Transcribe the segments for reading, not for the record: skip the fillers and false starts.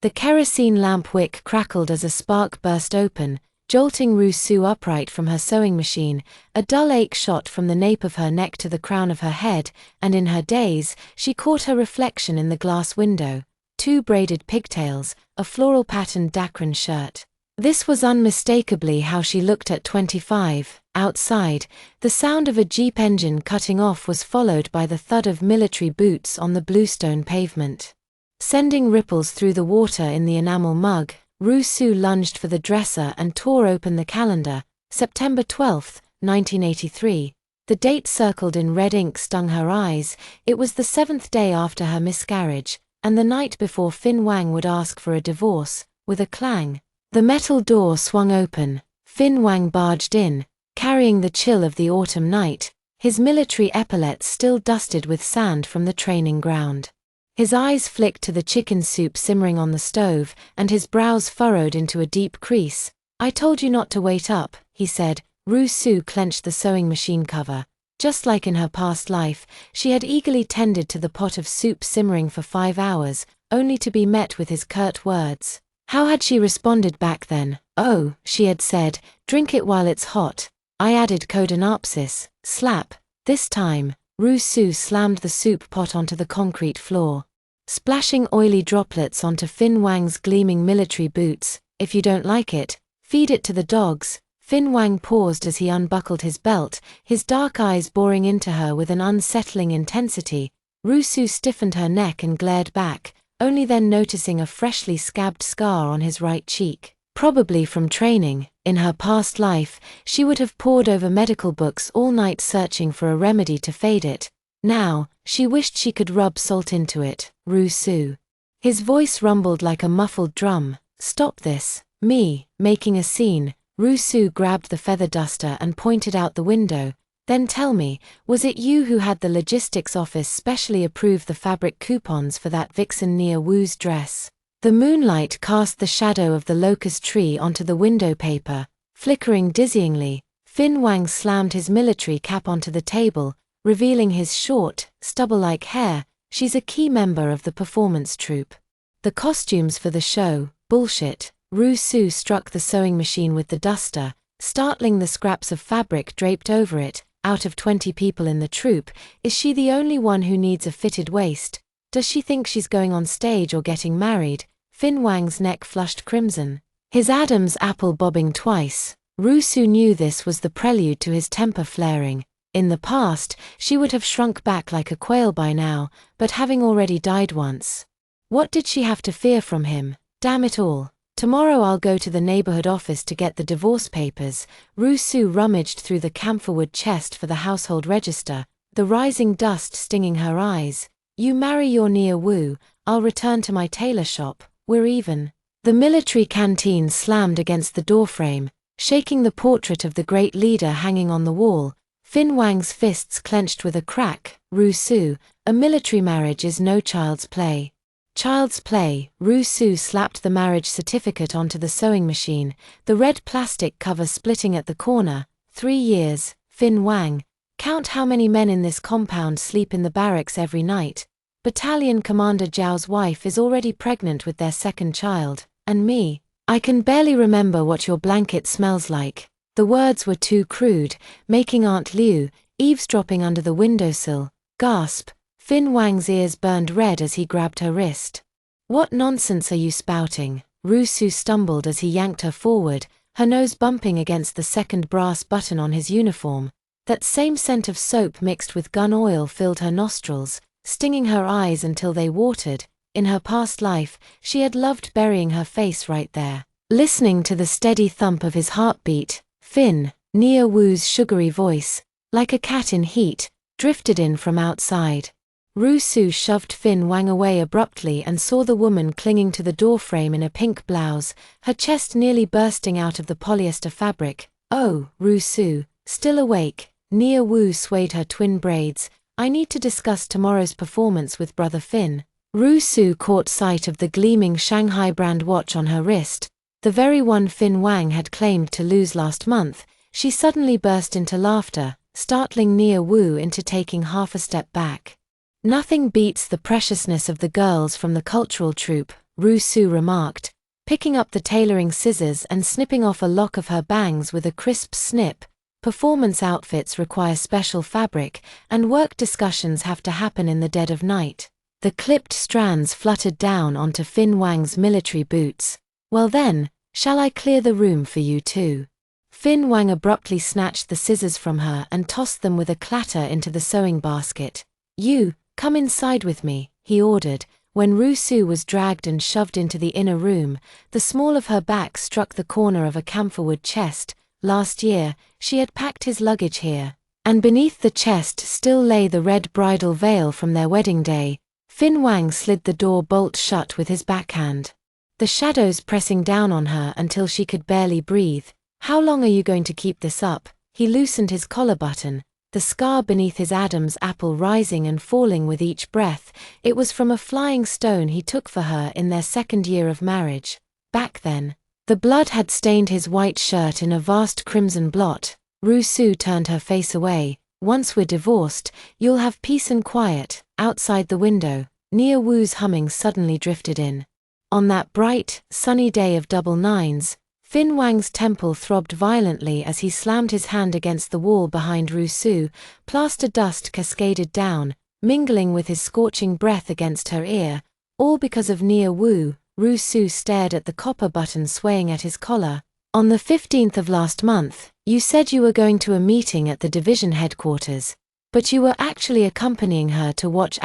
The kerosene lamp wick crackled as a spark burst open, jolting Rousseau upright from her sewing machine. A dull ache shot from the nape of her neck to the crown of her head, and in her daze, she caught her reflection in the glass window. 2 braided pigtails, a floral-patterned dacron shirt. This was unmistakably how she looked at 25. Outside, the sound of a Jeep engine cutting off was followed by the thud of military boots on the bluestone pavement. Sending ripples through the water in the enamel mug, Rousseau lunged for the dresser and tore open the calendar. September 12, 1983. The date circled in red ink stung her eyes. It was the 7th day after her miscarriage, and the night before Fin Wang would ask for a divorce. With a clang, the metal door swung open. Fin Wang barged in, carrying the chill of the autumn night, his military epaulets still dusted with sand from the training ground. His eyes flicked to the chicken soup simmering on the stove, and his brows furrowed into a deep crease. "I told you not to wait up," he said. Rousseau clenched the sewing machine cover. Just like in her past life, she had eagerly tended to the pot of soup simmering for 5 hours, only to be met with his curt words. How had she responded back then? "Oh," she had said, "drink it while it's hot." I added codenopsis, slap. This time, Rousseau slammed the soup pot onto the concrete floor, splashing oily droplets onto Fin Wang's gleaming military boots. "If you don't like it, feed it to the dogs." Fin Wang paused as he unbuckled his belt, his dark eyes boring into her with an unsettling intensity. Rousseau stiffened her neck and glared back, only then noticing a freshly scabbed scar on his right cheek. Probably from training. In her past life, she would have pored over medical books all night searching for a remedy to fade it. Now, she wished she could rub salt into it. "Rousseau." His voice rumbled like a muffled drum. "Stop this." "Me, making a scene." Rousseau grabbed the feather duster and pointed out the window. "Then tell me, was it you who had the logistics office specially approve the fabric coupons for that vixen Nia Wu's dress?" The moonlight cast the shadow of the locust tree onto the window paper, flickering dizzyingly. Fin Wang slammed his military cap onto the table, revealing his short, stubble-like hair. "She's a key member of the performance troupe. The costumes for the show, bullshit." Rousseau struck the sewing machine with the duster, startling the scraps of fabric draped over it. "Out of 20 people in the troupe, is she the only one who needs a fitted waist? Does she think she's going on stage or getting married?" Fin Wang's neck flushed crimson, his Adam's apple bobbing twice. Rousseau knew this was the prelude to his temper flaring. In the past, she would have shrunk back like a quail by now, but having already died once, what did she have to fear from him? Damn it all. "Tomorrow I'll go to the neighborhood office to get the divorce papers." Rousseau rummaged through the camphorwood chest for the household register, the rising dust stinging her eyes. "You marry your Nia Wu, I'll return to my tailor shop. We're even." The military canteen slammed against the doorframe, shaking the portrait of the great leader hanging on the wall. Fin Wang's fists clenched with a crack. "Rousseau, a military marriage is no child's play." "Child's play." Rousseau slapped the marriage certificate onto the sewing machine, the red plastic cover splitting at the corner. 3 years, Fin Wang. Count how many men in this compound sleep in the barracks every night. Battalion Commander Zhao's wife is already pregnant with their 2nd child, and me. I can barely remember what your blanket smells like. The words were too crude, making Aunt Liu, eavesdropping under the windowsill, gasp. Fin Wang's ears burned red as he grabbed her wrist. "What nonsense are you spouting?" Rousseau stumbled as he yanked her forward, her nose bumping against the 2nd brass button on his uniform. That same scent of soap mixed with gun oil filled her nostrils, stinging her eyes until they watered. In her past life, she had loved burying her face right there, listening to the steady thump of his heartbeat. "Fin," Nia Wu's sugary voice, like a cat in heat, drifted in from outside. Rousseau shoved Fin Wang away abruptly and saw the woman clinging to the doorframe in a pink blouse, her chest nearly bursting out of the polyester fabric. "Oh, Rousseau, still awake?" Nia Wu swayed her twin braids. "I need to discuss tomorrow's performance with Brother Fin." Rousseau caught sight of the gleaming Shanghai brand watch on her wrist, the very one Fin Wang had claimed to lose last month. She suddenly burst into laughter, startling Nia Wu into taking half a step back. "Nothing beats the preciousness of the girls from the cultural troupe," Ru-Su remarked, picking up the tailoring scissors and snipping off a lock of her bangs with a crisp snip. Performance outfits require special fabric, and work discussions have to happen in the dead of night. The clipped strands fluttered down onto Fin Wang's military boots. Well then, shall I clear the room for you too? Fin Wang abruptly snatched the scissors from her and tossed them with a clatter into the sewing basket. You, come inside with me, he ordered. When Ru-Su was dragged and shoved into the inner room, the small of her back struck the corner of a camphorwood chest. Last year, she had packed his luggage here, and beneath the chest still lay the red bridal veil from their wedding day. Fin Wang slid the door bolt shut with his backhand, the shadows pressing down on her until she could barely breathe. How long are you going to keep this up? He loosened his collar button, the scar beneath his Adam's apple rising and falling with each breath. It was from a flying stone he took for her in their second year of marriage. Back then, the blood had stained his white shirt in a vast crimson blot. Ru-Su turned her face away. Once we're divorced, you'll have peace and quiet. Outside the window, Nia Wu's humming suddenly drifted in. On that bright, sunny day of double nines, Fin Wang's temple throbbed violently as he slammed his hand against the wall behind Ru-Su. Plaster dust cascaded down, mingling with his scorching breath against her ear. All because of Nia Wu. Ru-Su stared at the copper button swaying at his collar. On the 15th of last month, you said you were going to a meeting at the division headquarters, but you were actually accompanying her to watch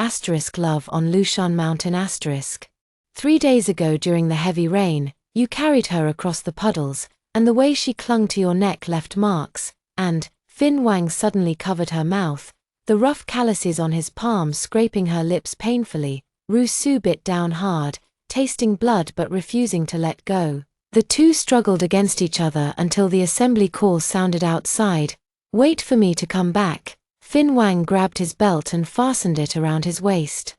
Love on Lushan Mountain. 3 days ago during the heavy rain, you carried her across the puddles, and the way she clung to your neck left marks, and Fin Wang suddenly covered her mouth, the rough calluses on his palms scraping her lips painfully. Ru-Su bit down hard, tasting blood but refusing to let go. The two struggled against each other until the assembly call sounded outside. Wait for me to come back. Fin Wang grabbed his belt and fastened it around his waist.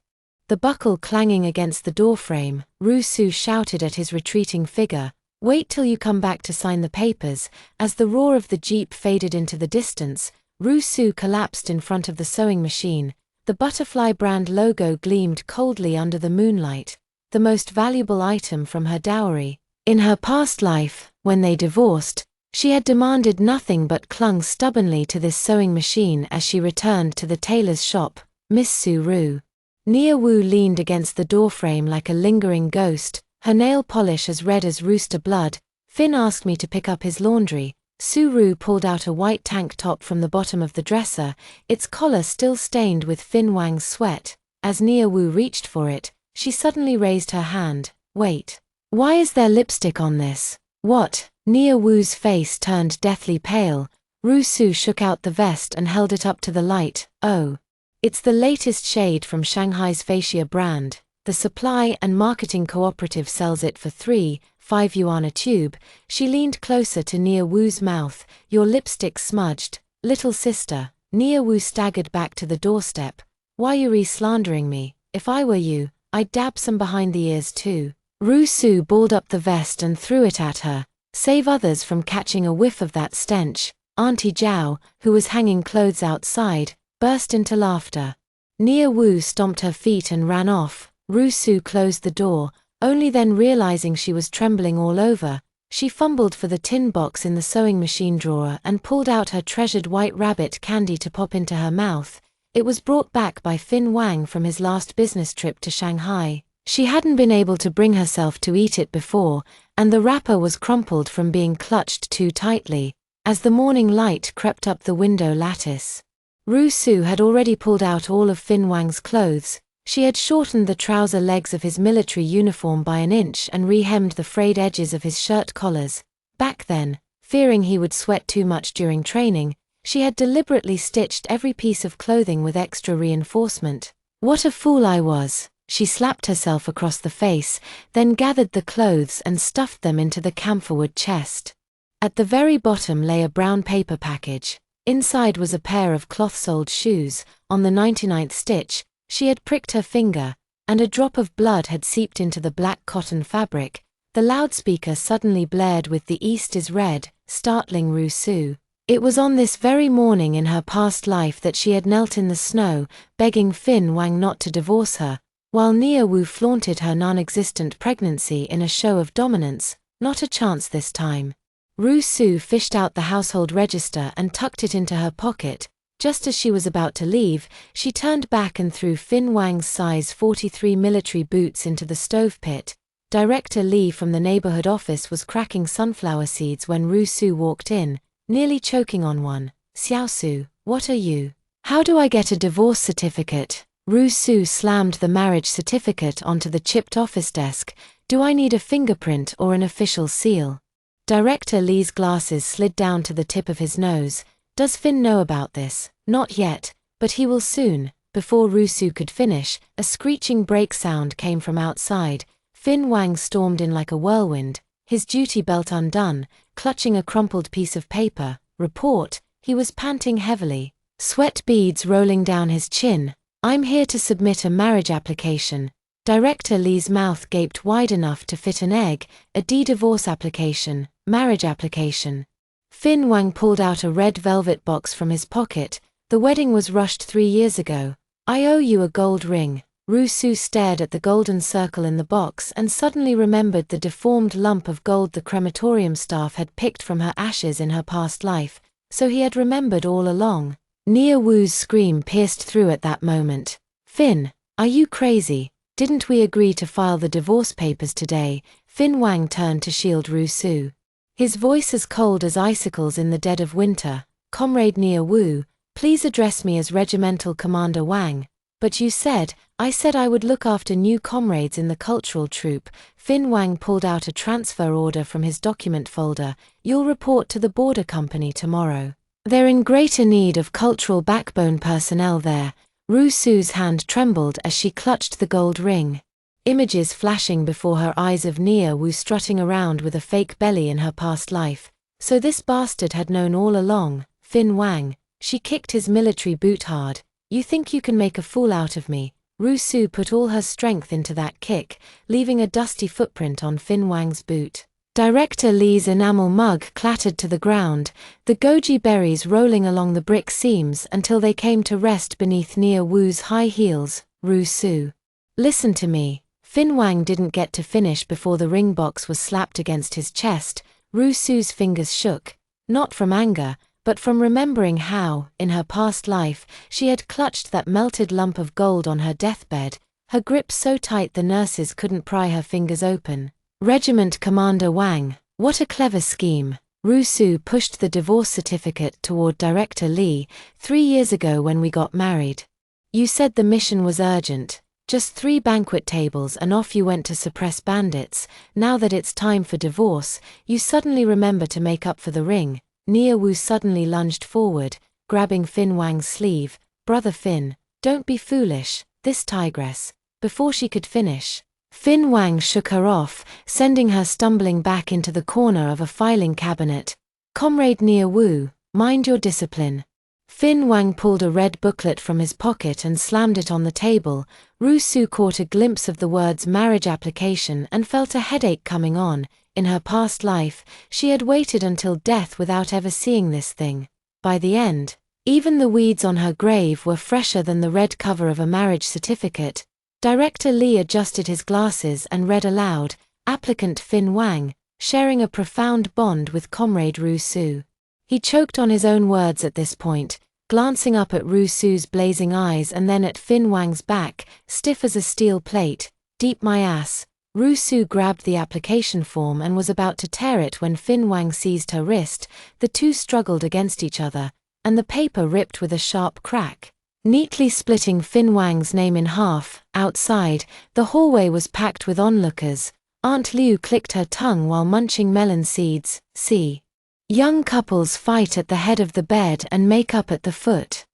The buckle clanging against the doorframe, Ru-Su shouted at his retreating figure, "Wait till you come back to sign the papers." As the roar of the jeep faded into the distance, Ru-Su collapsed in front of the sewing machine. The Butterfly brand logo gleamed coldly under the moonlight, the most valuable item from her dowry. In her past life, when they divorced, she had demanded nothing but clung stubbornly to this sewing machine as she returned to the tailor's shop. Miss Su-Ru. Nia Wu leaned against the doorframe like a lingering ghost, her nail polish as red as rooster blood. Fin asked me to pick up his laundry. Su-Ru pulled out a white tank top from the bottom of the dresser, its collar still stained with Fin Wang's sweat. As Nia Wu reached for it, she suddenly raised her hand. Wait. Why is there lipstick on this? What? Nia Wu's face turned deathly pale. Ru-Su shook out the vest and held it up to the light. Oh. It's the latest shade from Shanghai's Fascia brand. The supply and marketing cooperative sells it for 3.5 yuan a tube. She leaned closer to Nia Wu's mouth. Your lipstick smudged. Little sister. Nia Wu staggered back to the doorstep. Why you re-slandering me? If I were you, I'd dab some behind the ears too. Ru-Su balled up the vest and threw it at her. Save others from catching a whiff of that stench. Auntie Zhao, who was hanging clothes outside, burst into laughter. Nia Wu stomped her feet and ran off. Ru-Su closed the door, only then realizing she was trembling all over. She fumbled for the tin box in the sewing machine drawer and pulled out her treasured white rabbit candy to pop into her mouth. It was brought back by Fin Wang from his last business trip to Shanghai. She hadn't been able to bring herself to eat it before, and the wrapper was crumpled from being clutched too tightly. As the morning light crept up the window lattice, Ru-Su had already pulled out all of Fin Wang's clothes. She had shortened the trouser legs of his military uniform by an inch and re-hemmed the frayed edges of his shirt collars. Back then, fearing he would sweat too much during training, she had deliberately stitched every piece of clothing with extra reinforcement. What a fool I was! She slapped herself across the face, then gathered the clothes and stuffed them into the camphorwood chest. At the very bottom lay a brown paper package. Inside was a pair of cloth-soled shoes. On the 99th stitch, she had pricked her finger, and a drop of blood had seeped into the black cotton fabric. The loudspeaker suddenly blared with "The East is Red," startling Ru-Su. It was on this very morning in her past life that she had knelt in the snow, begging Fin Wang not to divorce her. while Nia Wu flaunted her non-existent pregnancy in a show of dominance. Not a chance this time. Ru Su fished out the household register and tucked it into her pocket. Just as she was about to leave, she turned back and threw Fin Wang's size 43 military boots into the stove pit. Director Li from the neighborhood office was cracking sunflower seeds when Ru Su walked in, nearly choking on one. "Xiao Su, what are you? How do I get a divorce certificate?" Ru Su slammed the marriage certificate onto the chipped office desk. "Do I need a fingerprint or an official seal?" Director Li's glasses slid down to the tip of his nose. "Does Fin know about this?" "Not yet, but he will soon." Before Ru Su could finish, a screeching brake sound came from outside. Fin Wang stormed in like a whirlwind, his duty belt undone, clutching a crumpled piece of paper. "Report." He was panting heavily, sweat beads rolling down his chin. "I'm here to submit a marriage application." Director Li's mouth gaped wide enough to fit an egg. "A divorce application, marriage application." Fin Wang pulled out a red velvet box from his pocket. "The wedding was rushed 3 years ago. I owe you a gold ring." Ru Su stared at the golden circle in the box and suddenly remembered the deformed lump of gold the crematorium staff had picked from her ashes in her past life. So he had remembered all along. Nia Wu's scream pierced through at that moment. "Fin, are you crazy? Didn't we agree to file the divorce papers today?" Fin Wang turned to shield Ru Su, his voice as cold as icicles in the dead of winter. "Comrade Nia Wu, please address me as Regimental Commander Wang." "But you said..." "I said I would look after new comrades in the cultural troop." Fin Wang pulled out a transfer order from his document folder. "You'll report to the border company tomorrow. They're in greater need of cultural backbone personnel there." Ru Su's hand trembled as she clutched the gold ring. Images flashing before her eyes of Nia Wu strutting around with a fake belly in her past life. So this bastard had known all along. Fin Wang. She kicked his military boot hard. "You think you can make a fool out of me?" Ru Su put all her strength into that kick, leaving a dusty footprint on Fin Wang's boot. Director Li's enamel mug clattered to the ground, the goji berries rolling along the brick seams until they came to rest beneath Nia Wu's high heels. "Ru Su, listen to me." Fin Wang didn't get to finish before the ring box was slapped against his chest. Ru Su's fingers shook, not from anger, but from remembering how, in her past life, she had clutched that melted lump of gold on her deathbed, her grip so tight the nurses couldn't pry her fingers open. "Regiment Commander Wang, what a clever scheme." Ru Su pushed the divorce certificate toward Director Li. "3 years ago when we got married, you said the mission was urgent. Just 3 banquet tables and off you went to suppress bandits. Now that it's time for divorce, you suddenly remember to make up for the ring." Nia Wu suddenly lunged forward, grabbing Fin Wang's sleeve. "Brother Fin, don't be foolish, this tigress." Before she could finish, Fin Wang shook her off, sending her stumbling back into the corner of a filing cabinet. "Comrade Nia Wu, mind your discipline." Fin Wang pulled a red booklet from his pocket and slammed it on the table. Ru Su caught a glimpse of the words marriage application and felt a headache coming on. In her past life, she had waited until death without ever seeing this thing. By the end, even the weeds on her grave were fresher than the red cover of a marriage certificate. Director Li adjusted his glasses and read aloud, "Applicant Fin Wang, sharing a profound bond with Comrade Ru Su." He choked on his own words at this point, glancing up at Ru Su's blazing eyes and then at Fin Wang's back, stiff as a steel plate. "Deep my ass." Ru Su grabbed the application form and was about to tear it when Fin Wang seized her wrist. The two struggled against each other, and the paper ripped with a sharp crack, neatly splitting Fin Wang's name in half. Outside, the hallway was packed with onlookers. Aunt Liu clicked her tongue while munching melon seeds. "See. Young couples fight at the head of the bed and make up at the foot.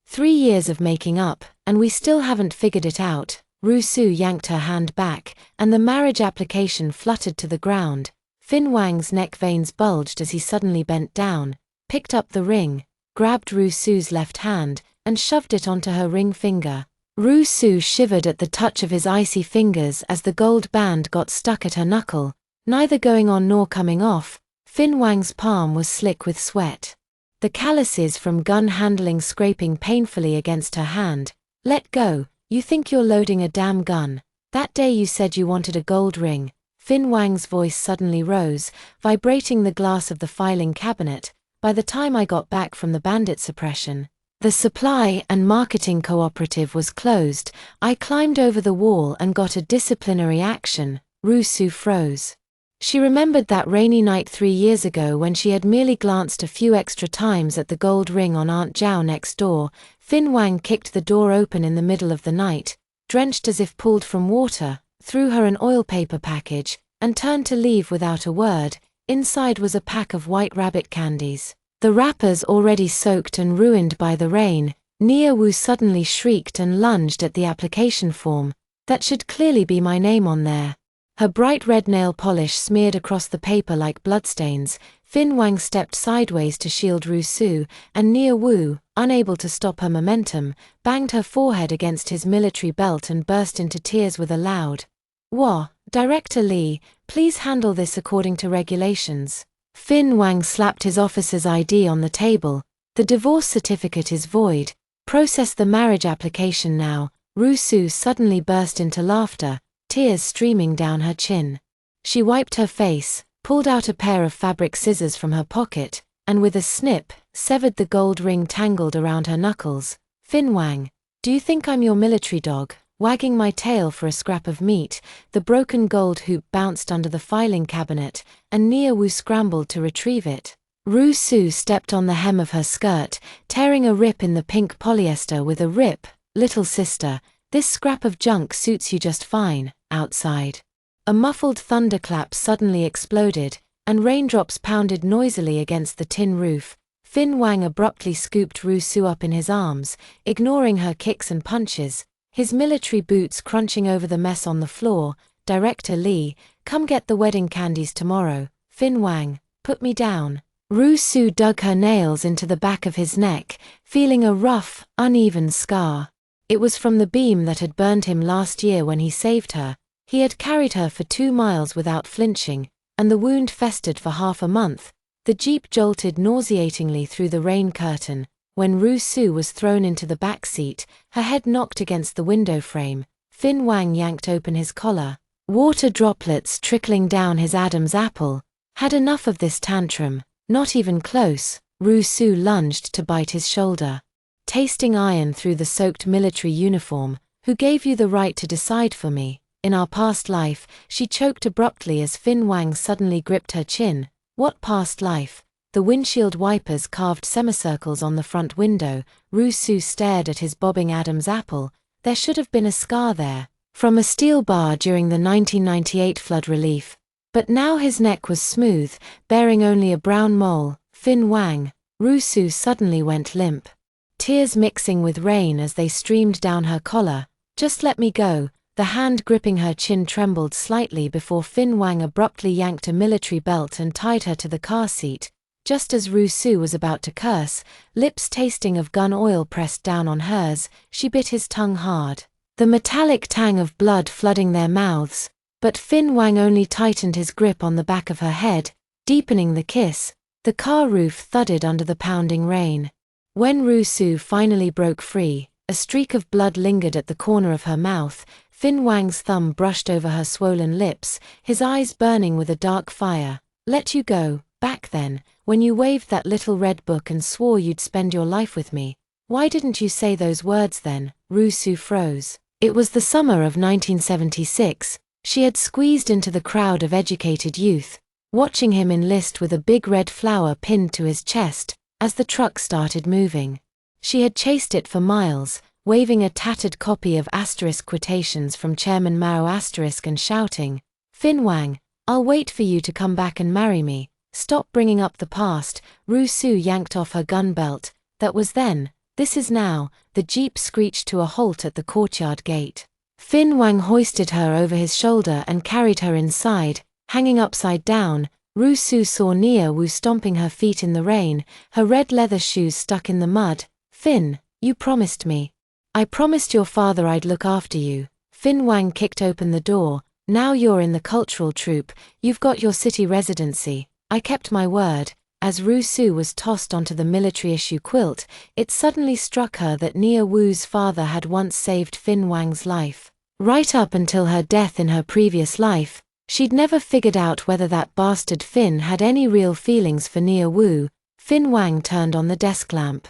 3 years of making up, and we still haven't figured it out." Ru Su yanked her hand back, and the marriage application fluttered to the ground. Fin Wang's neck veins bulged as he suddenly bent down, picked up the ring, grabbed Ru Su's left hand, and shoved it onto her ring finger. Ru Su shivered at the touch of his icy fingers as the gold band got stuck at her knuckle, neither going on nor coming off. Fin Wang's palm was slick with sweat, the calluses from gun handling scraping painfully against her hand. "Let go." You think you're loading a damn gun. That day you said you wanted a gold ring. Fin Wang's voice suddenly rose, vibrating the glass of the filing cabinet. By the time I got back from the bandit suppression, the supply and marketing cooperative was closed. I climbed over the wall and got a disciplinary action. Rusu froze. She remembered that rainy night 3 years ago when she had merely glanced a few extra times at the gold ring on Aunt Zhao next door. Fin Wang kicked the door open in the middle of the night, drenched as if pulled from water, threw her an oil paper package, and turned to leave without a word. Inside was a pack of white rabbit candies. The wrappers already soaked and ruined by the rain. Nia Wu suddenly shrieked and lunged at the application form. That should clearly be my name on there. Her bright red nail polish smeared across the paper like bloodstains. Fin Wang stepped sideways to shield Rusu, and Nia Wu, unable to stop her momentum, banged her forehead against his military belt and burst into tears with a loud, "Wah, Director Lee, please handle this according to regulations." Fin Wang slapped his officer's ID on the table. "The divorce certificate is void. Process the marriage application now." Rusu suddenly burst into laughter, tears streaming down her chin. She wiped her face, pulled out a pair of fabric scissors from her pocket, and with a snip, severed the gold ring tangled around her knuckles. "Fin Wang, do you think I'm your military dog, wagging my tail for a scrap of meat?" The broken gold hoop bounced under the filing cabinet, and Nia Wu scrambled to retrieve it. Rusu stepped on the hem of her skirt, tearing a rip in the pink polyester with a rip. "Little sister, this scrap of junk suits you just fine, outside." A muffled thunderclap suddenly exploded, and raindrops pounded noisily against the tin roof. Fin Wang abruptly scooped Rusu up in his arms, ignoring her kicks and punches, his military boots crunching over the mess on the floor. "Director Lee, come get the wedding candies tomorrow." "Fin Wang, put me down." Rusu dug her nails into the back of his neck, feeling a rough, uneven scar. It was from the beam that had burned him last year when he saved her. He had carried her for 2 miles without flinching, and the wound festered for half a month. The jeep jolted nauseatingly through the rain curtain. When Rusu was thrown into the back seat, her head knocked against the window frame. Fin Wang yanked open his collar. Water droplets trickling down his Adam's apple. "Had enough of this tantrum." "Not even close." Rusu lunged to bite his shoulder. "Tasting iron through the soaked military uniform. Who gave you the right to decide for me? In our past life?" She choked abruptly as Fin Wang suddenly gripped her chin. "What past life?" The windshield wipers carved semicircles on the front window. Rusu stared at his bobbing Adam's apple. There should have been a scar there, from a steel bar during the 1998 flood relief. But now his neck was smooth, bearing only a brown mole. "Fin Wang." Rusu suddenly went limp, tears mixing with rain as they streamed down her collar. "Just let me go." The hand gripping her chin trembled slightly before Fin Wang abruptly yanked a military belt and tied her to the car seat. Just as Rusu was about to curse, lips tasting of gun oil pressed down on hers, she bit his tongue hard, the metallic tang of blood flooding their mouths. But Fin Wang only tightened his grip on the back of her head, deepening the kiss. The car roof thudded under the pounding rain. When Rusu finally broke free, a streak of blood lingered at the corner of her mouth. Fin Wang's thumb brushed over her swollen lips, his eyes burning with a dark fire. "Let you go, back then, when you waved that little red book and swore you'd spend your life with me. Why didn't you say those words then?" Rusu froze. It was the summer of 1976. She had squeezed into the crowd of educated youth, watching him enlist with a big red flower pinned to his chest. As the truck started moving, she had chased it for miles, waving a tattered copy of asterisk quotations from Chairman Mao asterisk and shouting, "Fin Wang, I'll wait for you to come back and marry me. Stop bringing up the past." Rusu yanked off her gun belt. "That was then, this is now." The jeep screeched to a halt at the courtyard gate. Fin Wang hoisted her over his shoulder and carried her inside. Hanging upside down, Rusu saw Nia Wu stomping her feet in the rain, her red leather shoes stuck in the mud. "Fin, you promised me." "I promised your father I'd look after you." Fin Wang kicked open the door. "Now you're in the cultural troupe, you've got your city residency. I kept my word." As Rusu was tossed onto the military-issue quilt, it suddenly struck her that Nia Wu's father had once saved Fin Wang's life. Right up until her death in her previous life, she'd never figured out whether that bastard Fin had any real feelings for Nia Wu. Fin Wang turned on the desk lamp.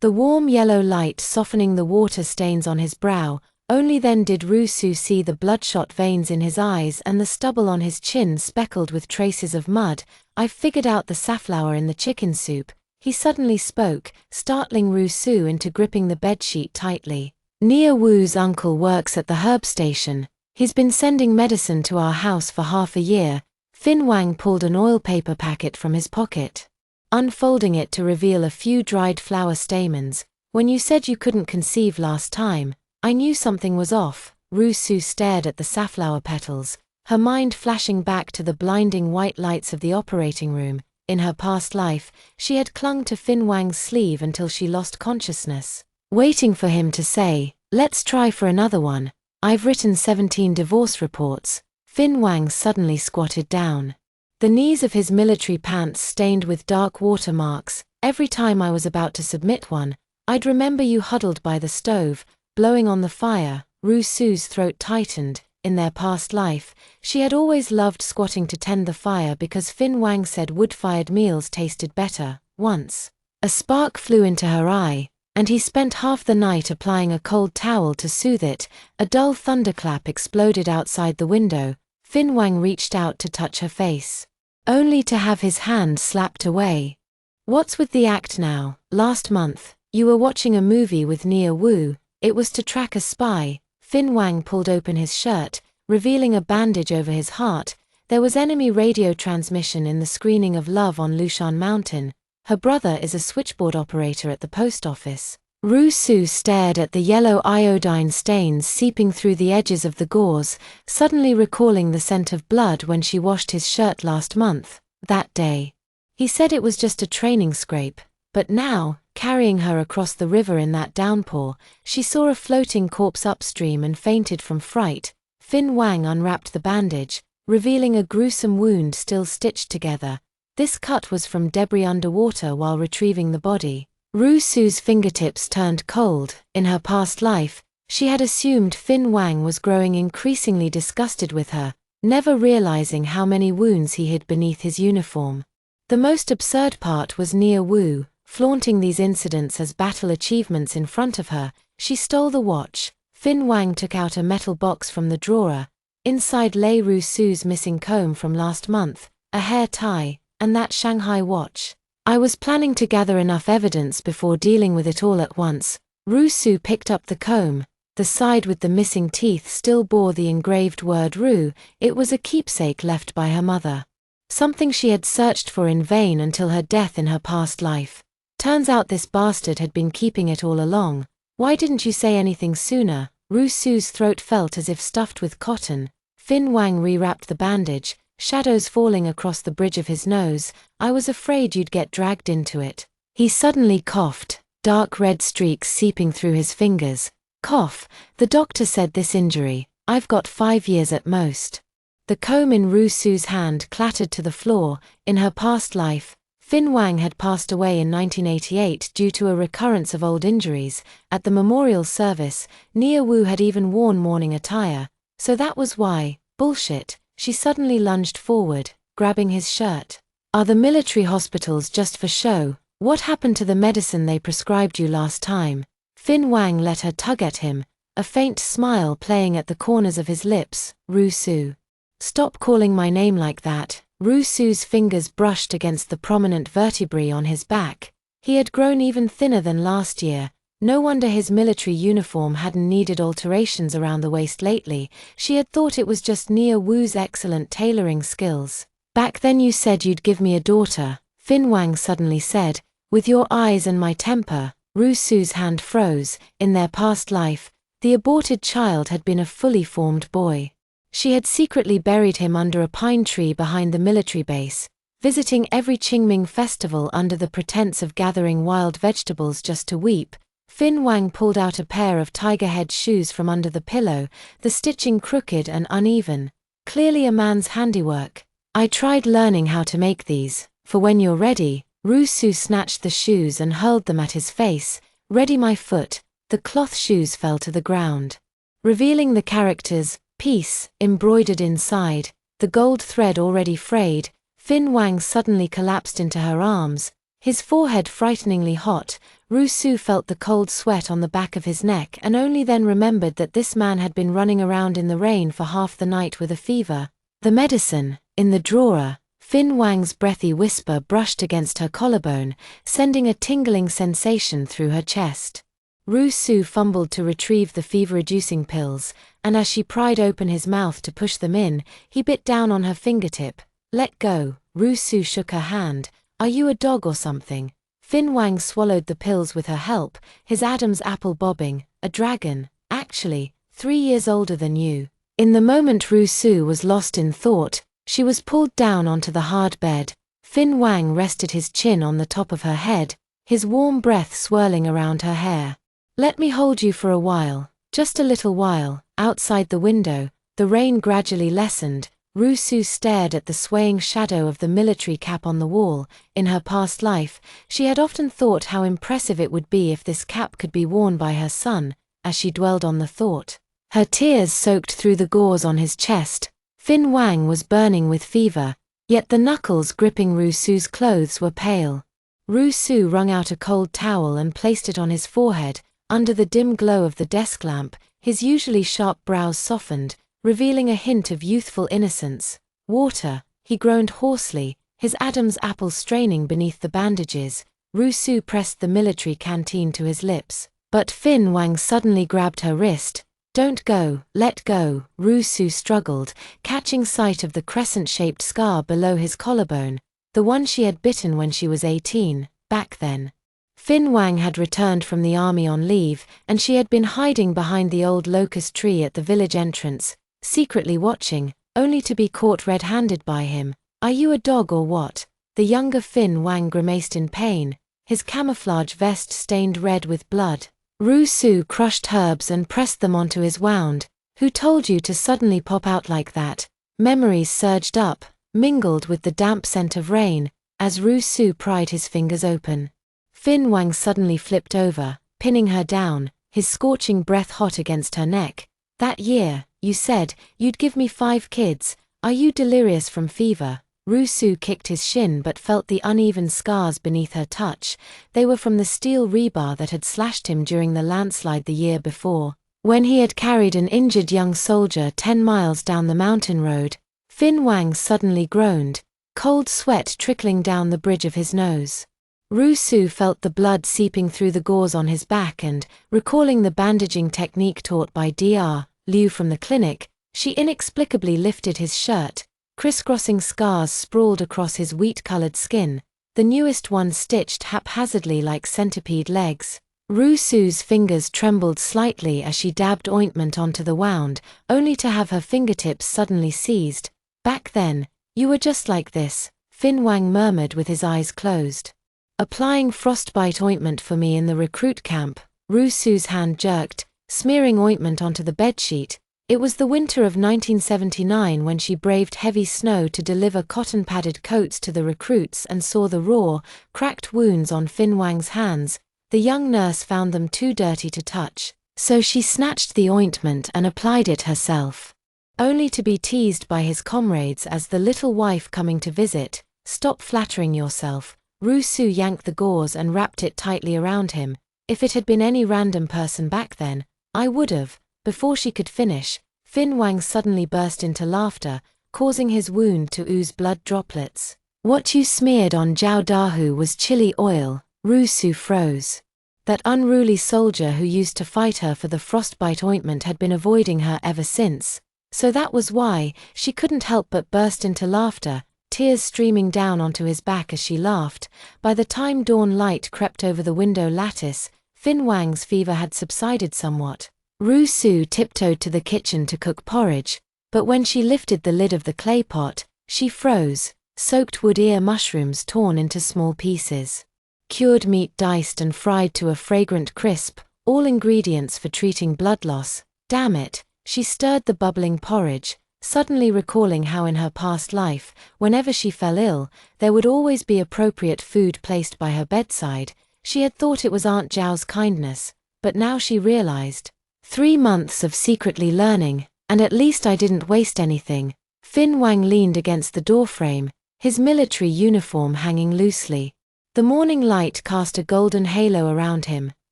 The warm yellow light softening the water stains on his brow. Only then did Rusu see the bloodshot veins in his eyes and the stubble on his chin speckled with traces of mud. "I've figured out the safflower in the chicken soup," he suddenly spoke, startling Rusu into gripping the bedsheet tightly. "Nia Wu's uncle works at the herb station. He's been sending medicine to our house for half a year." Fin Wang pulled an oil paper packet from his pocket, unfolding it to reveal a few dried flower stamens. "When you said you couldn't conceive last time, I knew something was off." Rusu stared at the safflower petals, her mind flashing back to the blinding white lights of the operating room. In her past life, she had clung to Fin Wang's sleeve until she lost consciousness, waiting for him to say, "Let's try for another one. I've written 17 divorce reports." Fin Wang suddenly squatted down, the knees of his military pants stained with dark watermarks. "Every time I was about to submit one, I'd remember you huddled by the stove, blowing on the fire." Rusu's throat tightened. In their past life, she had always loved squatting to tend the fire because Fin Wang said wood-fired meals tasted better. Once, a spark flew into her eye, and he spent half the night applying a cold towel to soothe it. A dull thunderclap exploded outside the window. Fin Wang reached out to touch her face, only to have his hand slapped away. "What's with the act now? Last month, you were watching a movie with Nia Wu. It was to track a spy." Fin Wang pulled open his shirt, revealing a bandage over his heart. There was enemy radio transmission in the screening of Love on Lushan Mountain. Her brother is a switchboard operator at the post office. Rusu stared at the yellow iodine stains seeping through the edges of the gauze, suddenly recalling the scent of blood when she washed his shirt last month. That day, he said it was just a training scrape, but now, carrying her across the river in that downpour, she saw a floating corpse upstream and fainted from fright. Fin Wang unwrapped the bandage, revealing a gruesome wound still stitched together. This cut was from debris underwater while retrieving the body. Rusu's fingertips turned cold. In her past life, she had assumed Fin Wang was growing increasingly disgusted with her, never realizing how many wounds he hid beneath his uniform. The most absurd part was Nia Wu, flaunting these incidents as battle achievements in front of her. She stole the watch. Fin Wang took out a metal box from the drawer. Inside lay Rusu's missing comb from last month, a hair tie, and that Shanghai watch. "I was planning to gather enough evidence before dealing with it all at once." Rusu picked up the comb. The side with the missing teeth still bore the engraved word Ru. It was a keepsake left by her mother, something she had searched for in vain until her death in her past life. Turns out this bastard had been keeping it all along. "Why didn't you say anything sooner?" Rusu's throat felt as if stuffed with cotton. Fin Wang rewrapped the bandage, shadows falling across the bridge of his nose. "I was afraid you'd get dragged into it." He suddenly coughed, dark red streaks seeping through his fingers. "Cough. The doctor said this injury, I've got 5 years at most." The comb in Rusu's hand clattered to the floor. In her past life, Fin Wang had passed away in 1988 due to a recurrence of old injuries. At the memorial service, Nia Wu had even worn mourning attire. So that was why. Bullshit. She suddenly lunged forward, grabbing his shirt. "Are the military hospitals just for show? What happened to the medicine they prescribed you last time?" Fin Wang let her tug at him, a faint smile playing at the corners of his lips. "Rusu. Stop calling my name like that." Rusu's fingers brushed against the prominent vertebrae on his back. He had grown even thinner than last year. No wonder his military uniform hadn't needed alterations around the waist lately. She had thought it was just Nia Wu's excellent tailoring skills. "Back then you said you'd give me a daughter," Fin Wang suddenly said. "With your eyes and my temper." Rusu's hand froze. In their past life, the aborted child had been a fully formed boy. She had secretly buried him under a pine tree behind the military base, visiting every Qingming festival under the pretense of gathering wild vegetables just to weep. Fin Wang pulled out a pair of tiger-head shoes from under the pillow, the stitching crooked and uneven. "Clearly a man's handiwork. I tried learning how to make these, for when you're ready." Rusu snatched the shoes and hurled them at his face. Ready my foot. The cloth shoes fell to the ground, revealing the characters, peace, embroidered inside, the gold thread already frayed. Fin Wang suddenly collapsed into her arms, his forehead frighteningly hot. Rusu felt the cold sweat on the back of his neck and only then remembered that this man had been running around in the rain for half the night with a fever. The medicine, in the drawer. Fin Wang's breathy whisper brushed against her collarbone, sending a tingling sensation through her chest. Rusu fumbled to retrieve the fever-reducing pills, and as she pried open his mouth to push them in, he bit down on her fingertip. Let go. Rusu shook her hand. Are you a dog or something? Fin Wang swallowed the pills with her help, his Adam's apple bobbing. A dragon, actually, 3 years older than you. In the moment Rusu was lost in thought, she was pulled down onto the hard bed. Fin Wang rested his chin on the top of her head, his warm breath swirling around her hair. Let me hold you for a while, just a little while. Outside the window, the rain gradually lessened. Rusu stared at the swaying shadow of the military cap on the wall. In her past life, she had often thought how impressive it would be if this cap could be worn by her son. As she dwelled on the thought, her tears soaked through the gauze on his chest. Fin Wang was burning with fever, yet the knuckles gripping Rusu's clothes were pale. Rusu wrung out a cold towel and placed it on his forehead. Under the dim glow of the desk lamp, his usually sharp brows softened, revealing a hint of youthful innocence. Water, he groaned hoarsely, his Adam's apple straining beneath the bandages. Rusu pressed the military canteen to his lips, but Fin Wang suddenly grabbed her wrist. Don't go, let go. Rusu struggled, catching sight of the crescent-shaped scar below his collarbone, the one she had bitten when she was 18, back then. Fin Wang had returned from the army on leave, and she had been hiding behind the old locust tree at the village entrance, secretly watching, only to be caught red-handed by him. Are you a dog or what? The younger Fin Wang grimaced in pain, his camouflage vest stained red with blood. Rusu crushed herbs and pressed them onto his wound. Who told you to suddenly pop out like that? Memories surged up, mingled with the damp scent of rain, as Rusu pried his fingers open. Fin Wang suddenly flipped over, pinning her down, his scorching breath hot against her neck. That year, you said, you'd give me 5 kids. Are you delirious from fever? Rusu kicked his shin but felt the uneven scars beneath her touch. They were from the steel rebar that had slashed him during the landslide the year before, when he had carried an injured young soldier 10 miles down the mountain road. Fin Wang suddenly groaned, cold sweat trickling down the bridge of his nose. Rusu felt the blood seeping through the gauze on his back and, recalling the bandaging technique taught by Dr. Liu from the clinic, she inexplicably lifted his shirt. Crisscrossing scars sprawled across his wheat-colored skin, the newest one stitched haphazardly like centipede legs. Rusu's fingers trembled slightly as she dabbed ointment onto the wound, only to have her fingertips suddenly seized. Back then, you were just like this, Fin Wang murmured with his eyes closed. Applying frostbite ointment for me in the recruit camp. Rusu's hand jerked, smearing ointment onto the bedsheet. It was the winter of 1979 when she braved heavy snow to deliver cotton-padded coats to the recruits and saw the raw, cracked wounds on Fin Wang's hands. The young nurse found them too dirty to touch, so she snatched the ointment and applied it herself. Only to be teased by his comrades as the little wife coming to visit. Stop flattering yourself. Rusu yanked the gauze and wrapped it tightly around him. If it had been any random person back then, I would've. Before she could finish, Fin Wang suddenly burst into laughter, causing his wound to ooze blood droplets. What you smeared on Jiao Dahu was chili oil. Rusu froze. That unruly soldier who used to fight her for the frostbite ointment had been avoiding her ever since. So that was why. She couldn't help but burst into laughter, tears streaming down onto his back as she laughed. By the time dawn light crept over the window lattice, Fin Wang's fever had subsided somewhat. Rusu tiptoed to the kitchen to cook porridge, but when she lifted the lid of the clay pot, she froze, soaked wood ear mushrooms torn into small pieces. Cured meat diced and fried to a fragrant crisp, all ingredients for treating blood loss. Damn it, she stirred the bubbling porridge, suddenly recalling how in her past life, whenever she fell ill, there would always be appropriate food placed by her bedside. She had thought it was Aunt Zhao's kindness, but now she realized. 3 months of secretly learning, and at least I didn't waste anything. Fin Wang leaned against the doorframe, his military uniform hanging loosely. The morning light cast a golden halo around him,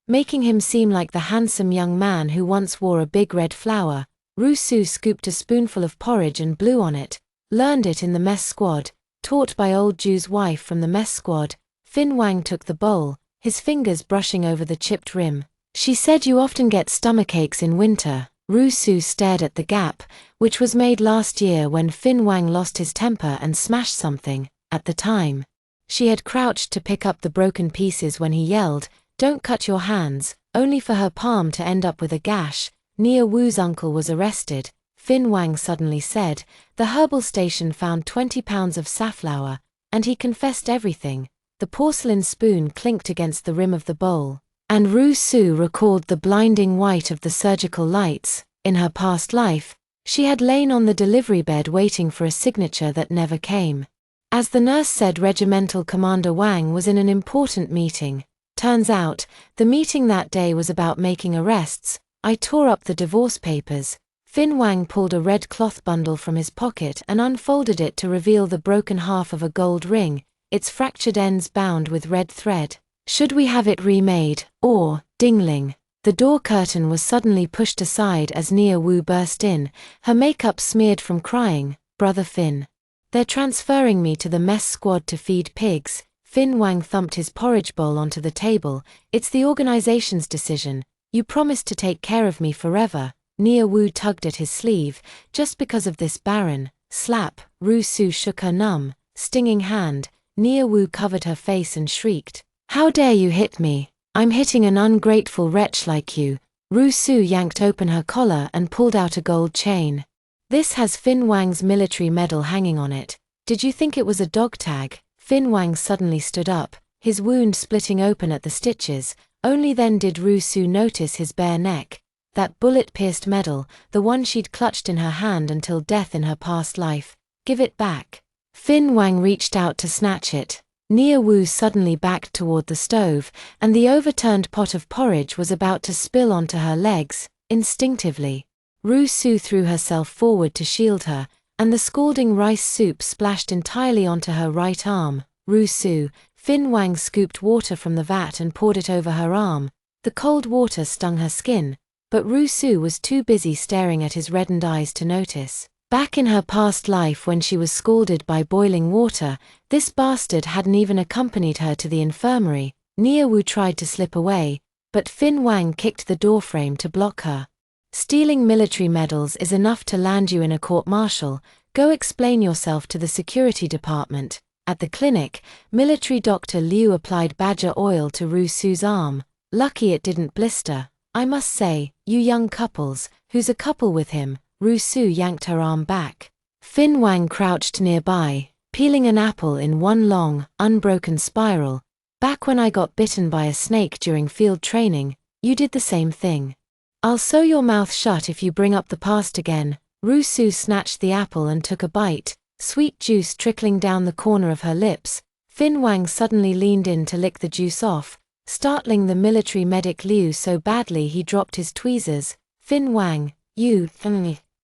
making him seem like the handsome young man who once wore a big red flower. Rusu scooped a spoonful of porridge and blew on it, learned it in the mess squad, taught by old Ju's wife from the mess squad. Fin Wang took the bowl, his fingers brushing over the chipped rim. She said you often get stomachaches in winter. Rusu stared at the gap, which was made last year when Fin Wang lost his temper and smashed something. At the time, she had crouched to pick up the broken pieces when he yelled, "Don't cut your hands," only for her palm to end up with a gash. Nia Wu's uncle was arrested. Fin Wang suddenly said, the herbal station found 20 pounds of safflower, and he confessed everything. The porcelain spoon clinked against the rim of the bowl, and Rusu recalled the blinding white of the surgical lights. In her past life, she had lain on the delivery bed waiting for a signature that never came. As the nurse said, Regimental Commander Wang was in an important meeting. Turns out, the meeting that day was about making arrests. I tore up the divorce papers. Fin Wang pulled a red cloth bundle from his pocket and unfolded it to reveal the broken half of a gold ring, its fractured ends bound with red thread. Should we have it remade, or, dingling? The door curtain was suddenly pushed aside as Nia Wu burst in, her makeup smeared from crying. Brother Fin. They're transferring me to the mess squad to feed pigs. Fin Wang thumped his porridge bowl onto the table. It's the organization's decision. You promised to take care of me forever. Nia Wu tugged at his sleeve. Just because of this Baron. Slap. Rusu shook her numb, stinging hand. Nia Wu covered her face and shrieked. How dare you hit me? I'm hitting an ungrateful wretch like you. Rusu yanked open her collar and pulled out a gold chain. This has Fin Wang's military medal hanging on it. Did you think it was a dog tag? Fin Wang suddenly stood up, his wound splitting open at the stitches. Only then did Rusu notice his bare neck. That bullet-pierced medal, the one she'd clutched in her hand until death in her past life. Give it back. Fin Wang reached out to snatch it. Nia Wu suddenly backed toward the stove, and the overturned pot of porridge was about to spill onto her legs. Instinctively, Rusu threw herself forward to shield her, and the scalding rice soup splashed entirely onto her right arm. Rusu, Fin Wang scooped water from the vat and poured it over her arm. The cold water stung her skin, but Rusu was too busy staring at his reddened eyes to notice. Back in her past life when she was scalded by boiling water, this bastard hadn't even accompanied her to the infirmary. Nia Wu tried to slip away, but Fin Wang kicked the doorframe to block her. Stealing military medals is enough to land you in a court-martial. Go explain yourself to the security department. At the clinic, military doctor Liu applied badger oil to Rusu's arm. Lucky it didn't blister. I must say, you young couples, who's a couple with him? Rusu yanked her arm back. Fin Wang crouched nearby, peeling an apple in one long, unbroken spiral. Back when I got bitten by a snake during field training, you did the same thing. I'll sew your mouth shut if you bring up the past again. Rusu snatched the apple and took a bite, sweet juice trickling down the corner of her lips. Fin Wang suddenly leaned in to lick the juice off, startling the military medic Liu so badly he dropped his tweezers. Fin Wang, you.